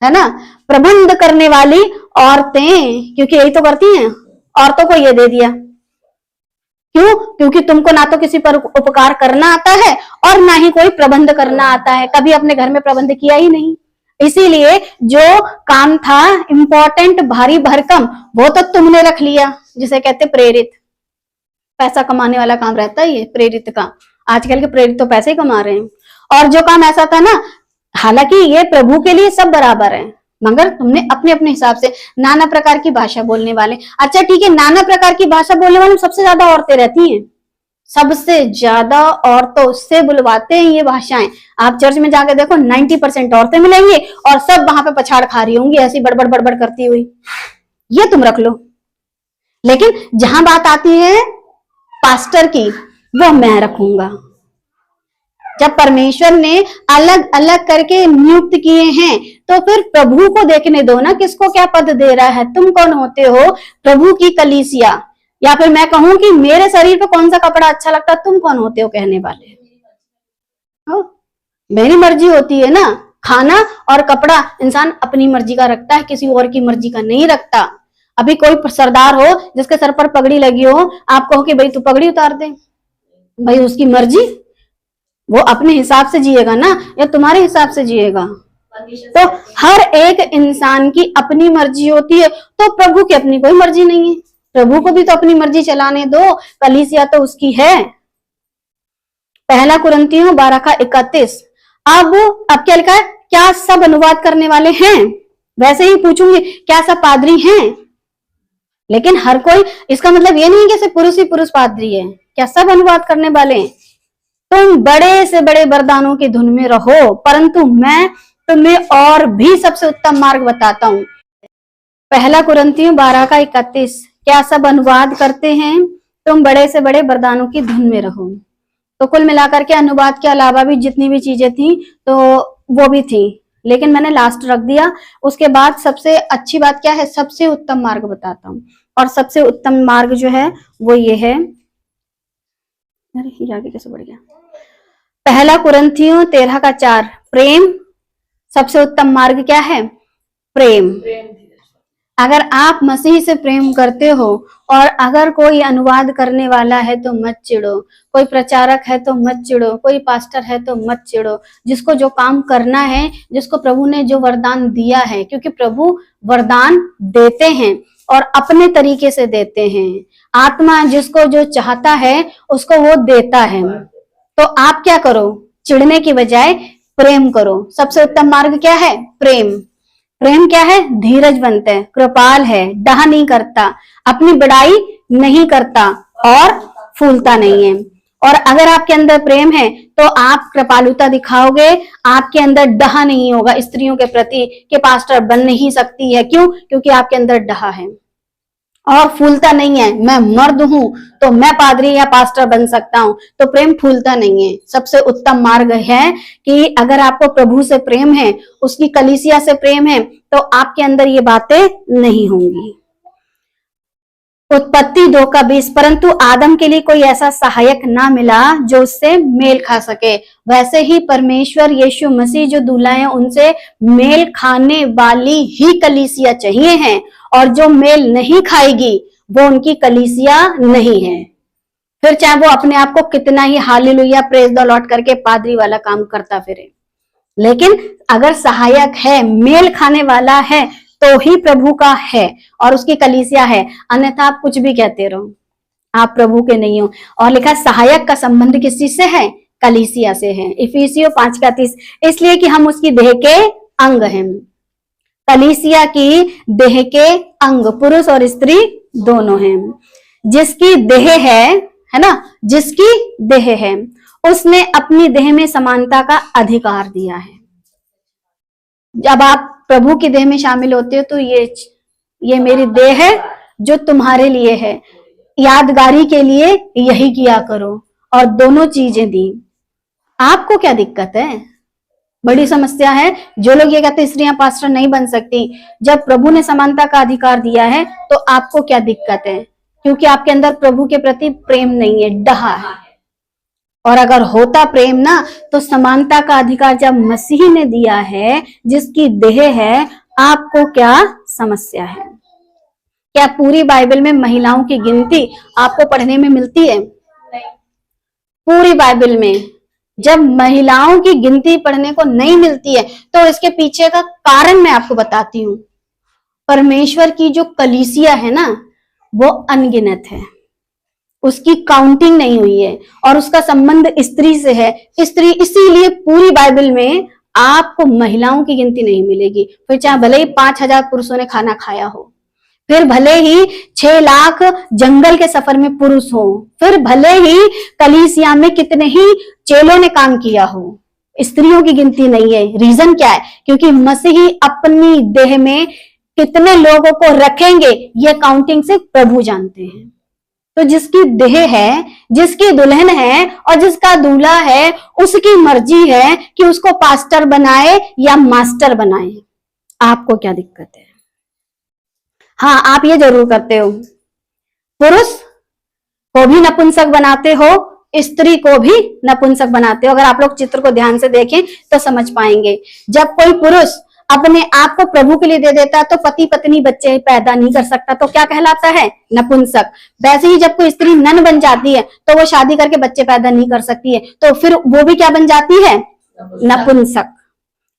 है ना, प्रबंध करने वाली औरतें, क्योंकि यही तो करती हैं, औरतों को ये दे दिया। क्यों? क्योंकि तुमको ना तो किसी पर उपकार करना आता है और ना ही कोई प्रबंध करना आता है, कभी अपने घर में प्रबंध किया ही नहीं। इसीलिए जो काम था इंपॉर्टेंट, भारी भरकम, वो तो तुमने रख लिया, जिसे कहते प्रेरित। पैसा कमाने वाला काम रहता है ये प्रेरित का। आजकल के प्रेरित तो पैसे ही कमा रहे हैं। और जो काम ऐसा था ना, हालांकि ये प्रभु के लिए सब बराबर है, मगर तुमने अपने अपने हिसाब से नाना प्रकार की भाषा बोलने वाले। अच्छा ठीक है, नाना प्रकार की भाषा बोलने वाले सबसे ज्यादा औरतें रहती हैं, सबसे ज्यादा औरतों से बुलवाते हैं ये भाषाएं। आप चर्च में जाकर देखो, 90% औरतें मिलेंगी और सब वहां पे पछाड़ खा रही होंगी ऐसी बड़बड़ बड़बड़ करती हुई। ये तुम रख लो। लेकिन जहां बात आती है पास्टर की, वो मैं रखूंगा। जब परमेश्वर ने अलग अलग करके नियुक्त किए हैं तो फिर प्रभु को देखने दो ना, किसको क्या पद दे रहा है। तुम कौन होते हो? प्रभु की कलीसिया। या फिर मैं कहूं कि मेरे शरीर पे कौन सा कपड़ा अच्छा लगता है, तुम कौन होते हो कहने वाले? मेरी मर्जी होती है ना। खाना और कपड़ा इंसान अपनी मर्जी का रखता है, किसी और की मर्जी का नहीं रखता। अभी कोई सरदार हो जिसके सर पर पगड़ी लगी हो, आप कहो कि भाई तू पगड़ी उतार दे, भाई उसकी मर्जी, वो अपने हिसाब से जिएगा ना, या तुम्हारे हिसाब से जिएगा? तो हर एक इंसान की अपनी मर्जी होती है, तो प्रभु की अपनी कोई मर्जी नहीं है। प्रभु को भी तो अपनी मर्जी चलाने दो, कलीसिया तो उसकी है। पहला कुरिन्थियों 12 का 31। अब क्या लिखा है? क्या सब अनुवाद करने वाले हैं? वैसे ही पूछूंगी, क्या सब पादरी हैं? लेकिन हर कोई, इसका मतलब ये नहीं कि सिर्फ पुरुष ही पुरुष पादरी है। क्या सब अनुवाद करने वाले हैं? तुम बड़े से बड़े वरदानों की धुन में रहो, परंतु मैं तुम्हें और भी सबसे उत्तम मार्ग बताता हूं। पहला कुरिन्थियों 12 का 31। क्या सब अनुवाद करते हैं? तुम बड़े से बड़े वरदानों की धुन में रहो। तो कुल मिलाकर के अनुवाद के अलावा भी जितनी भी चीजें थी तो वो भी थी, लेकिन मैंने लास्ट रख दिया। उसके बाद सबसे अच्छी बात क्या है? सबसे उत्तम मार्ग बताता हूँ। और सबसे उत्तम मार्ग जो है वो ये है, अरे ये आगे कैसे बढ़ गया? पहला कुरिन्थियों 13 का 4। प्रेम। सबसे उत्तम मार्ग क्या है? प्रेम। अगर आप मसीह से प्रेम करते हो, और अगर कोई अनुवाद करने वाला है तो मत चिढ़ो, कोई प्रचारक है तो मत चिढ़ो, कोई पास्टर है तो मत चिढ़ो। जिसको जो काम करना है, जिसको प्रभु ने जो वरदान दिया है, क्योंकि प्रभु वरदान देते हैं और अपने तरीके से देते हैं। आत्मा जिसको जो चाहता है उसको वो देता है। तो आप क्या करो? चिढ़ने की बजाय प्रेम करो। सबसे उत्तम मार्ग क्या है? प्रेम। प्रेम क्या है? धीरजवंत है, कृपाल है, डाह नहीं करता, अपनी बड़ाई नहीं करता और फूलता नहीं है। और अगर आपके अंदर प्रेम है तो आप कृपालुता दिखाओगे, आपके अंदर डाह नहीं होगा स्त्रियों के प्रति कि पास्टर बन नहीं सकती है। क्यों? क्योंकि आपके अंदर डाह है। और फूलता नहीं है, मैं मर्द हूं तो मैं पादरी या पास्टर बन सकता हूं, तो प्रेम फूलता नहीं है। सबसे उत्तम मार्ग है कि अगर आपको प्रभु से प्रेम है, उसकी कलीसिया से प्रेम है, तो आपके अंदर ये बातें नहीं होंगी। उत्पत्ति 2 का 20। परंतु आदम के लिए कोई ऐसा सहायक ना मिला जो उससे मेल खा सके, वैसे ही परमेश्वर यीशु मसीह जो दूल्हा है उनसे मेल खाने वाली ही कलीसिया चाहिए है, और जो मेल नहीं खाएगी वो उनकी कलीसिया नहीं है। फिर चाहे वो अपने आप को कितना ही हालेलुया प्रेज द लॉर्ड करके पादरी वाला काम करता फिरे, लेकिन अगर सहायक है, मेल खाने वाला है, तो ही प्रभु का है और उसकी कलीसिया है। अन्यथा आप कुछ भी कहते रहो, आप प्रभु के नहीं हो। और लिखा सहायक का संबंध किस चीज से है? कलीसिया से है। इफिसियों 5 का 30। इसलिए कि हम उसकी देह के अंग हैं। कलीसिया की देह के अंग पुरुष और स्त्री दोनों हैं। जिसकी देह है ना, जिसकी देह है उसने अपनी देह में समानता का अधिकार दिया है। जब आप प्रभु की देह में शामिल होते हो तो ये मेरी देह है जो तुम्हारे लिए है, यादगारी के लिए यही किया करो, और दोनों चीजें दी। आपको क्या दिक्कत है? बड़ी समस्या है। जो लोग ये कहते हैं स्त्रियां पास्टर नहीं बन सकती, जब प्रभु ने समानता का अधिकार दिया है तो आपको क्या दिक्कत है? क्योंकि आपके अंदर प्रभु के प्रति प्रेम नहीं है, डहा है। और अगर होता प्रेम ना तो समानता का अधिकार जब मसीह ने दिया है, जिसकी देह है, आपको क्या समस्या है? क्या पूरी बाइबल में महिलाओं की गिनती आपको पढ़ने में मिलती है? पूरी बाइबल में जब महिलाओं की गिनती पढ़ने को नहीं मिलती है तो इसके पीछे का कारण मैं आपको बताती हूँ। परमेश्वर की जो कलीसिया है ना वो अनगिनत है, उसकी काउंटिंग नहीं हुई है और उसका संबंध स्त्री से है। स्त्री, इसीलिए पूरी बाइबल में आपको महिलाओं की गिनती नहीं मिलेगी। फिर चाहे भले ही 5,000 पुरुषों ने खाना खाया हो, फिर भले ही 6 लाख जंगल के सफर में पुरुष हो, फिर भले ही कलीसिया में कितने ही चेलों ने काम किया हो, स्त्रियों की गिनती नहीं है। रीजन क्या है? क्योंकि मसीही अपनी देह में कितने लोगों को रखेंगे ये काउंटिंग से प्रभु जानते हैं। तो जिसकी देह है, जिसकी दुल्हन है और जिसका दूल्हा है, उसकी मर्जी है कि उसको पास्टर बनाए या मास्टर बनाए। आपको क्या दिक्कत है? हाँ, आप ये जरूर करते हो, पुरुष को भी नपुंसक बनाते हो, स्त्री को भी नपुंसक बनाते हो। अगर आप लोग चित्र को ध्यान से देखें तो समझ पाएंगे। जब कोई पुरुष अपने आप को प्रभु के लिए दे देता है तो पति पत्नी बच्चे पैदा नहीं कर सकता, तो क्या कहलाता है? नपुंसक। वैसे ही जब कोई स्त्री नन बन जाती है तो वो शादी करके बच्चे पैदा नहीं कर सकती है, तो फिर वो भी क्या बन जाती है? नपुंसक।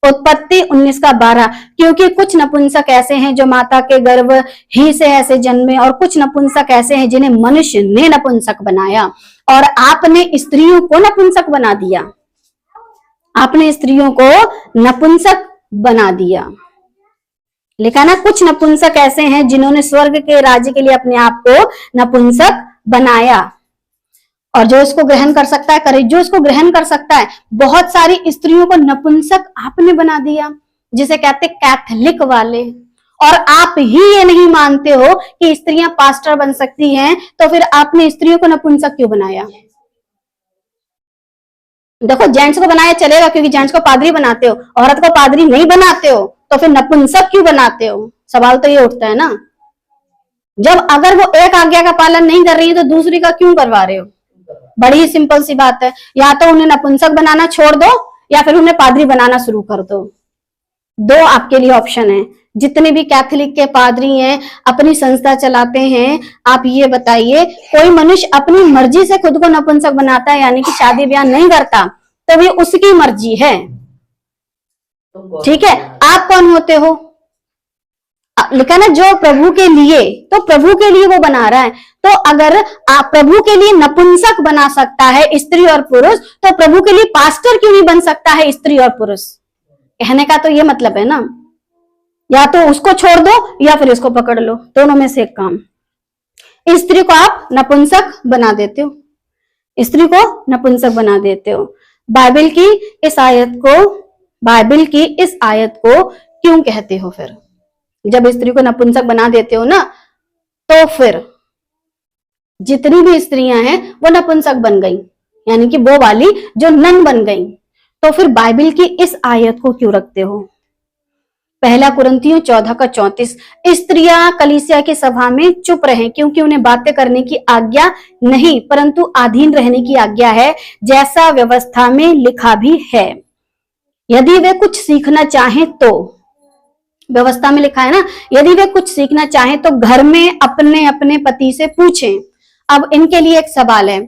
उत्पत्ति 19:12। क्योंकि कुछ नपुंसक ऐसे हैं जो माता के गर्भ ही से ऐसे जन्मे, और कुछ नपुंसक ऐसे हैं जिन्हें मनुष्य ने नपुंसक बनाया, और आपने स्त्रियों को नपुंसक बना दिया। आपने स्त्रियों को नपुंसक बना दिया। लिखा ना, कुछ नपुंसक ऐसे हैं जिन्होंने स्वर्ग के राज्य के लिए अपने आप को नपुंसक बनाया, और जो इसको ग्रहण कर सकता है करे, जो इसको ग्रहण कर सकता है। बहुत सारी स्त्रियों को नपुंसक आपने बना दिया, जिसे कहते कैथोलिक वाले। और आप ही ये नहीं मानते हो कि स्त्रियां पास्टर बन सकती हैं, तो फिर आपने स्त्रियों को नपुंसक क्यों बनाया? देखो, जेंट्स को बनाया चलेगा क्योंकि जेंट्स को पादरी बनाते हो, औरत को पादरी नहीं बनाते हो, तो फिर नपुंसक क्यों बनाते हो? सवाल तो ये उठता है ना। जब अगर वो एक आज्ञा का पालन नहीं कर रही है तो दूसरी का क्यों करवा रहे हो? बड़ी ही सिंपल सी बात है, या तो उन्हें नपुंसक बनाना छोड़ दो या फिर उन्हें पादरी बनाना शुरू कर दो। दो आपके लिए ऑप्शन है। जितने भी कैथोलिक के पादरी हैं, अपनी संस्था चलाते हैं, आप ये बताइए, कोई मनुष्य अपनी मर्जी से खुद को नपुंसक बनाता है, यानी कि शादी ब्याह नहीं करता, तो ये उसकी मर्जी है। ठीक है, आप कौन होते हो? लिखा ना, जो प्रभु के लिए, तो प्रभु के लिए वो बना रहा है। तो अगर आप प्रभु के लिए नपुंसक बना सकता है स्त्री और पुरुष, तो प्रभु के लिए पास्टर क्यों नहीं बन सकता है स्त्री और पुरुष? कहने का तो ये मतलब है ना। या तो उसको छोड़ दो या फिर इसको पकड़ लो, दोनों में से एक काम। स्त्री को आप नपुंसक बना देते हो, स्त्री को नपुंसक बना देते हो। बाइबल की इस आयत को क्यों कहते हो? फिर जब स्त्री को नपुंसक बना देते हो ना, तो फिर जितनी भी स्त्रियां हैं वो नपुंसक बन गई, यानी कि वो वाली जो नन बन गई। तो फिर बाइबल की इस आयत को क्यों रखते हो? पहला कुरिन्थियों 14:34। स्त्रियां कलीसिया की सभा में चुप रहें, क्योंकि उन्हें बातें करने की आज्ञा नहीं परंतु अधीन रहने की आज्ञा है, जैसा व्यवस्था में लिखा भी है। यदि वे कुछ सीखना चाहें तो, व्यवस्था में लिखा है ना, यदि वे कुछ सीखना चाहें तो घर में अपने अपने पति से पूछें। अब इनके लिए एक सवाल है,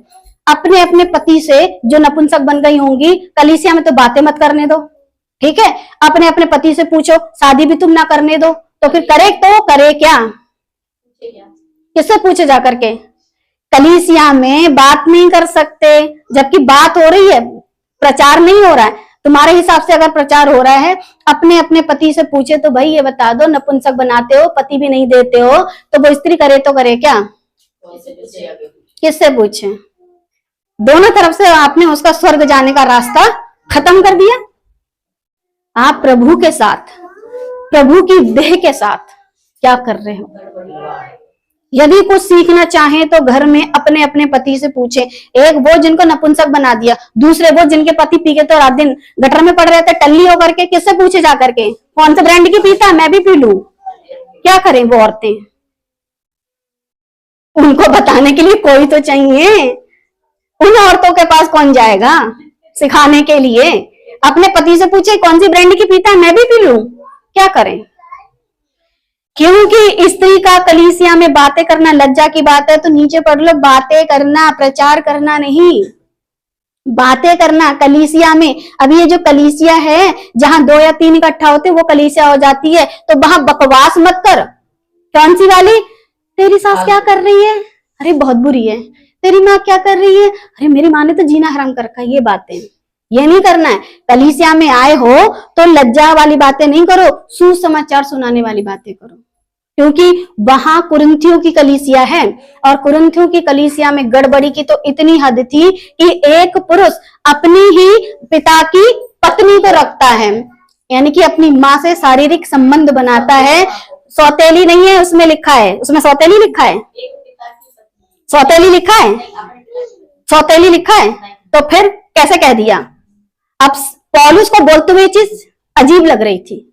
अपने अपने पति से जो नपुंसक बन गई होंगी, कलीसिया में तो बातें मत करने दो, ठीक है? अपने अपने पति से पूछो, शादी भी तुम ना करने दो, तो फिर करे तो करे क्या? किससे पूछे जाकर के? कलीसिया में बात नहीं कर सकते, जबकि बात हो रही है, प्रचार नहीं हो रहा है। तुम्हारे हिसाब से अगर प्रचार हो रहा है, अपने अपने पति से पूछे तो भाई ये बता दो, नपुंसक बनाते हो, पति भी नहीं देते हो, तो वो स्त्री करे तो करे क्या, किससे पूछे? दोनों तरफ से आपने उसका स्वर्ग जाने का रास्ता खत्म कर दिया। आप प्रभु के साथ, प्रभु की देह के साथ क्या कर रहे हो? यदि कुछ सीखना चाहें तो घर में अपने अपने पति से पूछें। एक वो जिनको नपुंसक बना दिया, दूसरे वो जिनके पति पी के तो रात दिन गटर में पड़ रहे थे टल्ली होकर के, किससे पूछे जा करके? कौन से ब्रांड की पीता है, मैं भी पी लूं? क्या करें वो औरतें? उनको बताने के लिए कोई तो चाहिए। उन औरतों के पास कौन जाएगा सिखाने के लिए? अपने पति से पूछे कौन सी ब्रांड की पीता है, मैं भी पी लूं? क्या करें? क्योंकि स्त्री का कलीसिया में बातें करना लज्जा की बात है। तो नीचे पढ़ लो, बातें करना, प्रचार करना नहीं, बातें करना कलीसिया में। अभी ये जो कलीसिया है, जहां 2 या 3 इकट्ठा होते वो कलीसिया हो जाती है। तो वहां बकवास मत कर। कौन सी वाली? तेरी सास क्या कर रही है, अरे बहुत बुरी है। तेरी माँ क्या कर रही है, अरे मेरी माँ ने तो जीना हराम कर रखा है। ये बातें, ये नहीं करना है। कलीसिया में आए हो तो लज्जा वाली बातें नहीं करो, सुसमाचार सुनाने वाली बातें करो। क्योंकि वहां कुरिन्थियों की कलीसिया है, और कुरिन्थियों की कलीसिया में गड़बड़ी की तो इतनी हद थी कि एक पुरुष अपनी ही पिता की पत्नी को रखता है, यानी कि अपनी माँ से शारीरिक संबंध बनाता है। सौतेली नहीं है उसमें लिखा है, उसमें सौतेली लिखा है, सौतेली लिखा है, सौतेली लिखा है। तो फिर कैसे कह दिया? अब पौलुस को बोलते हुए चीज अजीब लग रही थी,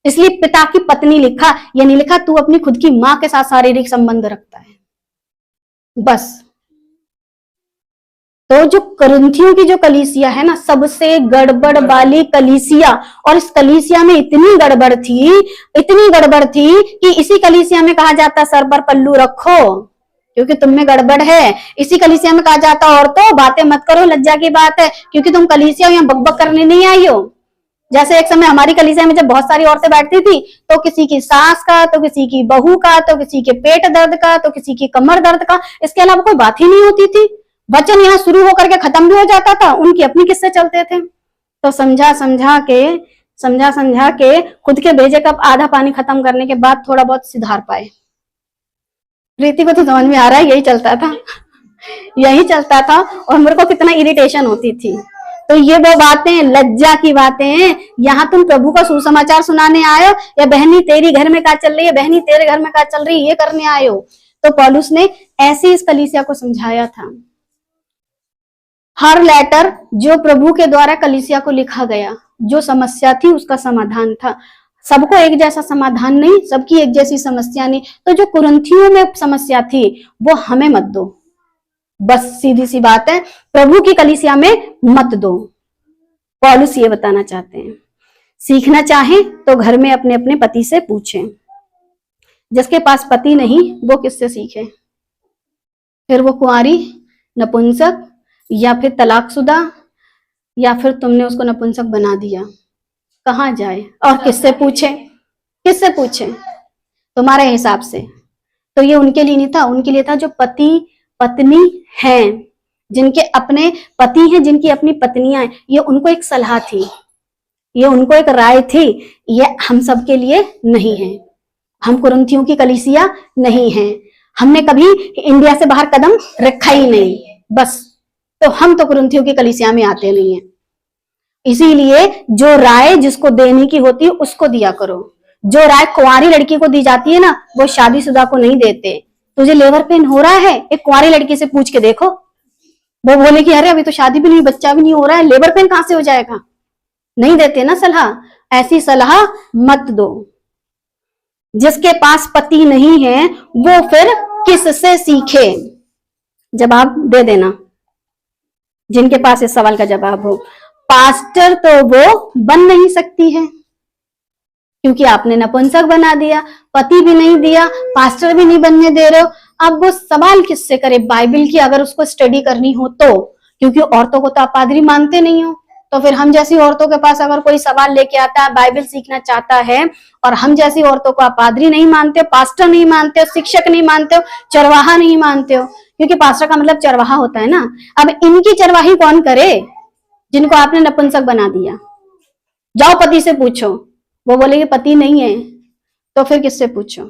इसलिए पिता की पत्नी लिखा। ये नहीं लिखा तू अपनी खुद की मां के साथ शारीरिक संबंध रखता है, बस। तो जो कुरिन्थियों की जो कलीसिया है ना, सबसे गड़बड़ वाली कलीसिया, और इस कलीसिया में इतनी गड़बड़ थी, इतनी गड़बड़ थी कि इसी कलीसिया में कहा जाता सर पर पल्लू रखो, क्योंकि तुम में गड़बड़ है। इसी कलीसिया में कहा जाता औरतों बातें मत करो, लज्जा की बात है, क्योंकि तुम कलीसिया यहाँ बकबक करने नहीं आई हो। जैसे एक समय हमारी कलीसिया में जब बहुत सारी औरतें बैठती थी, तो किसी की सास का, तो किसी की बहू का, तो किसी के पेट दर्द का, तो किसी की कमर दर्द का, इसके अलावा कोई बात ही नहीं होती थी। वचन यहाँ शुरू होकर के खत्म भी हो जाता था, उनकी अपनी किस्से चलते थे। तो समझा समझा के खुद के भेजे कप आधा पानी खत्म करने के बाद थोड़ा बहुत सुधार पाए। प्रीति को तो समझ में आ रहा है, यही चलता था, यही चलता था, और मेरे को कितना इरिटेशन होती थी। तो ये वो बातें, लज्जा की बातें हैं। यहाँ तुम प्रभु का सुसमाचार सुनाने आए हो, या बहनी तेरी घर में क्या चल रही है, बहनी तेरे घर में क्या चल रही है, ये करने आए हो? तो पौलुस ने ऐसे इस कलीसिया को समझाया था। हर लेटर जो प्रभु के द्वारा कलीसिया को लिखा गया, जो समस्या थी उसका समाधान था। सबको एक जैसा समाधान नहीं, सबकी एक जैसी समस्या नहीं। तो जो कुरिन्थियों में समस्या थी वो हमें मत दो, बस सीधी सी बात है, प्रभु की कलीसिया में मत दो। पौलुस ये बताना चाहते हैं। सीखना चाहें तो घर में अपने अपने पति से पूछें। जिसके पास पति नहीं वो किससे सीखे? फिर वो कुंवारी, नपुंसक, या फिर तलाकशुदा, या फिर तुमने उसको नपुंसक बना दिया, कहाँ जाए और किससे पूछे? किससे पूछे? तुम्हारे हिसाब से। तो ये उनके लिए नहीं था, उनके लिए था जो पति पत्नी हैं, जिनके अपने पति हैं, जिनकी अपनी पत्नियां हैं। ये उनको एक सलाह थी, ये उनको एक राय थी। ये हम सब के लिए नहीं है। हम कुरिन्थियों की कलीसिया नहीं है, हमने कभी इंडिया से बाहर कदम रखा ही नहीं, बस। तो हम तो कुरिन्थियों की कलीसिया में आते नहीं है। इसीलिए जो राय जिसको देने की होती है उसको दिया करो। जो राय कुंवारी लड़की को दी जाती है ना, वो शादीशुदा को नहीं देते। तुझे लेबर पेन हो रहा है, एक कुंवारी लड़की से पूछ के देखो, वो बोले कि अरे अभी तो शादी भी नहीं, बच्चा भी नहीं हो रहा है, लेबर पेन कहां से हो जाएगा? नहीं देते ना सलाह। ऐसी सलाह मत दो। जिसके पास पति नहीं है वो फिर किससे सीखे? जवाब दे देना जिनके पास इस सवाल का जवाब हो। पास्टर तो वो बन नहीं सकती है, क्योंकि आपने नपुंसक बना दिया, पति भी नहीं दिया, पास्टर भी नहीं बनने दे रहे हो। अब वो सवाल किससे करे बाइबल की, अगर उसको स्टडी करनी हो तो? क्योंकि औरतों को तो आप पादरी मानते नहीं हो। तो फिर हम जैसी औरतों के पास अगर कोई सवाल लेके आता है, बाइबल सीखना चाहता है, और हम जैसी औरतों को आप पादरी नहीं मानते हो, पास्टर नहीं मानते हो, शिक्षक नहीं मानते हो, चरवाहा नहीं मानते हो, क्योंकि पास्टर का मतलब चरवाहा होता है ना। अब इनकी चरवाही कौन करे जिनको आपने नपुंसक बना दिया? जाओ पति से पूछो, वो बोलेगी पति नहीं है, तो फिर किससे पूछो?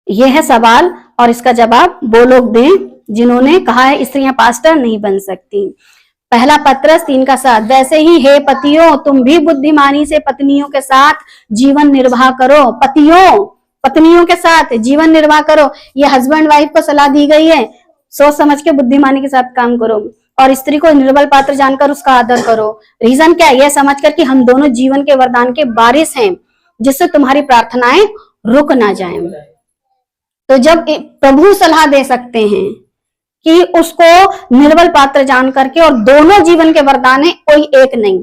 ये है सवाल और इसका जवाब वो लोग दें जिन्होंने कहा है स्त्रियां पास्टर नहीं बन सकती। पहला पत्रस 3:7, वैसे ही हे पतियों तुम भी बुद्धिमानी से पत्नियों के साथ जीवन निर्वाह करो। पत्नियों के साथ जीवन निर्वाह करो, ये हस्बैंड वाइफ को सलाह दी गई है। सोच समझ के बुद्धिमानी के साथ काम करो और स्त्री को निर्बल पात्र जानकर उसका आदर करो। रीजन क्या है? यह समझ कर कि हम दोनों जीवन के वरदान के वारिस हैं, जिससे तुम्हारी प्रार्थनाएं रुक ना जाएं। तो जब प्रभु सलाह दे सकते हैं कि उसको निर्बल पात्र जान करके, और दोनों जीवन के वरदान है, कोई एक नहीं।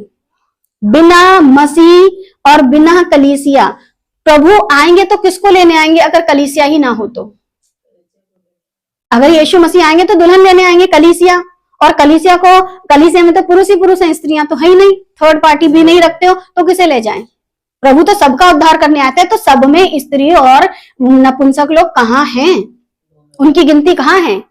बिना मसीह और बिना कलीसिया प्रभु आएंगे तो किसको लेने आएंगे अगर कलीसिया ही ना हो तो? अगर यीशु मसीह आएंगे तो दुल्हन लेने आएंगे कलीसिया, और कलीसिया में तो पुरुष ही पुरुष हैं, स्त्रियां तो है ही नहीं, थर्ड पार्टी भी नहीं रखते हो तो किसे ले जाएं? प्रभु तो सबका उद्धार करने आते हैं, तो सब में स्त्री और नपुंसक लोग कहाँ हैं? उनकी गिनती कहाँ है?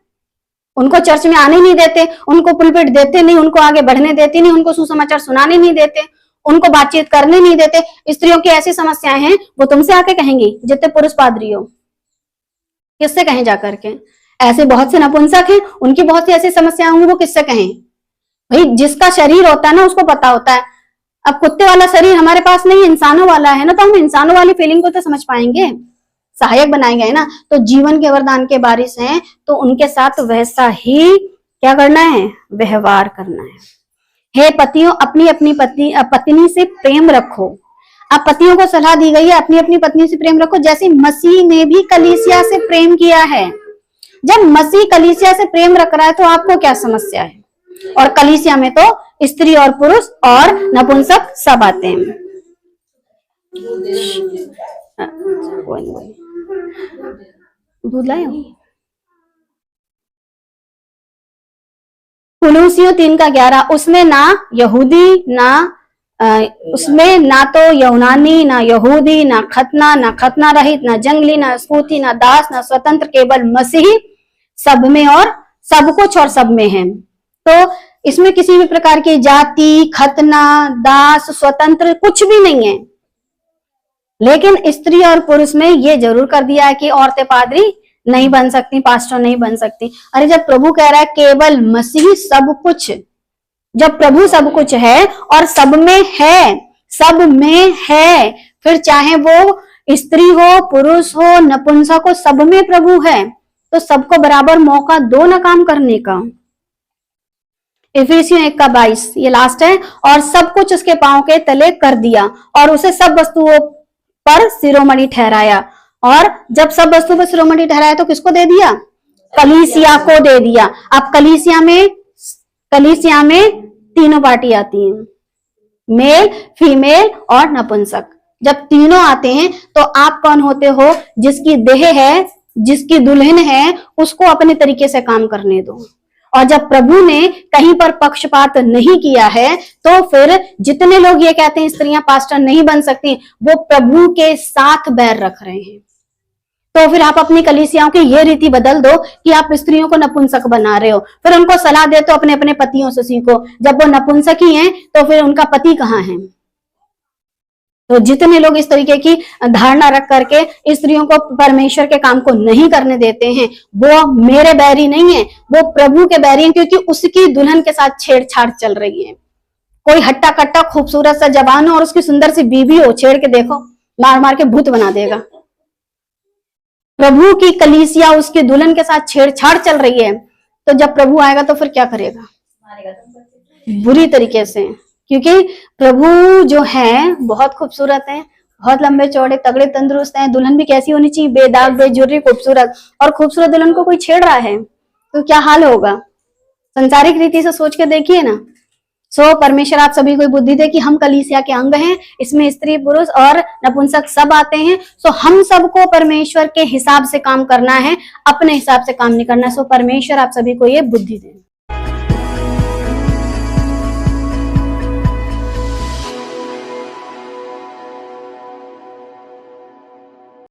उनको चर्च में आने नहीं देते, उनको पुलपिट देते नहीं, उनको आगे बढ़ने देते नहीं, उनको सुसमाचार सुनाने नहीं देते, उनको बातचीत करने नहीं देते। स्त्रियों की ऐसी समस्याएं हैं, वो तुमसे आके कहेंगी, जितने पुरुष पादरी हो, किससे कहें जाकर के? ऐसे बहुत से नपुंसक हैं, उनकी बहुत सी ऐसी समस्याएं होंगी, वो किससे कहें? भाई जिसका शरीर होता है ना उसको पता होता है। अब कुत्ते वाला शरीर हमारे पास नहीं, इंसानों वाला है ना, तो हम इंसानों वाली फीलिंग को तो समझ पाएंगे, सहायक बनाएंगे है ना। तो जीवन के वरदान के वारिस हैं, तो उनके साथ वैसा ही क्या करना है? व्यवहार करना है। हे पतियों अपनी अपनी पत्नी से प्रेम रखो। अब पतियों को सलाह दी गई है अपनी अपनी पत्नी से प्रेम रखो, जैसे मसीह ने भी कलीसिया से प्रेम किया है। जब मसीह कलीसिया से प्रेम रख रहा है तो आपको क्या समस्या है? और कलीसिया में तो स्त्री और पुरुष और नपुंसक सब आते हैं। दूध लाए? कुलूसियों 3:11, उसमें ना यहूदी उसमें ना तो यूनानी, ना यहूदी, ना खतना रहित, ना जंगली, ना स्कूती, ना दास, ना स्वतंत्र, केवल मसीह सब में और सब कुछ और सब में है। तो इसमें किसी भी प्रकार की जाति, खतना, दास, स्वतंत्र कुछ भी नहीं है। लेकिन स्त्री और पुरुष में ये जरूर कर दिया है कि औरतें पादरी नहीं बन सकती, पास्टर नहीं बन सकती। अरे जब प्रभु कह रहा है केवल मसीह सब कुछ, जब प्रभु सब कुछ है और सब में है, फिर चाहे वो स्त्री हो, पुरुष हो, नपुंसक हो, सब में प्रभु है, तो सबको बराबर मौका दो ना काम करने का। इफिसियों 1:22 ये लास्ट है, और सब कुछ उसके पांव के तले कर दिया और उसे सब वस्तुओं पर शिरोमणि ठहराया। और जब सब वस्तुओं पर शिरोमणि ठहराया तो किसको दे दिया? कलीसिया को दे दिया। अब कलीसिया में तीनों पार्टी आती हैं, मेल, फीमेल और नपुंसक। जब तीनों आते हैं तो आप कौन होते हो? जिसकी देह है, जिसकी दुल्हन है, उसको अपने तरीके से काम करने दो। और जब प्रभु ने कहीं पर पक्षपात नहीं किया है तो फिर जितने लोग ये कहते हैं स्त्रियां पास्टर नहीं बन सकती, वो प्रभु के साथ बैर रख रहे हैं। तो फिर आप अपनी कलीसियाओं की ये रीति बदल दो कि आप स्त्रियों को नपुंसक बना रहे हो, फिर उनको सलाह दे तो अपने अपने पतियों से सीखो। जब वो नपुंसक ही हैं तो फिर उनका पति कहाँ है? तो जितने लोग इस तरीके की धारणा रख करके स्त्रियों को परमेश्वर के काम को नहीं करने देते हैं, वो मेरे बैरी नहीं है, वो प्रभु के बैरी हैं, क्योंकि उसकी दुल्हन के साथ छेड़छाड़ चल रही है। कोई हट्टा कट्टा खूबसूरत सा जवान हो और उसकी सुंदर सी बीवी हो, छेड़ के देखो, मार मार के भूत बना देगा। प्रभु की कलीसिया उसकी दुल्हन के साथ छेड़छाड़ चल रही है, तो जब प्रभु आएगा तो फिर क्या करेगा? बुरी तरीके से। क्योंकि प्रभु जो है बहुत खूबसूरत है, बहुत लंबे चौड़े तगड़े तंदुरुस्त हैं। दुल्हन भी कैसी होनी चाहिए? बेदाग, बेजुर्री, खूबसूरत। और खूबसूरत दुल्हन को कोई छेड़ रहा है तो क्या हाल होगा? संसारिक रीति से सोच के देखिए ना। सो परमेश्वर आप सभी को बुद्धि दे कि हम कलीसिया के अंग हैं, इसमें स्त्री, पुरुष और नपुंसक सब आते हैं। सो हम सबको परमेश्वर के हिसाब से काम करना है, अपने हिसाब से काम नहीं करना। सो परमेश्वर आप सभी को ये बुद्धि दे।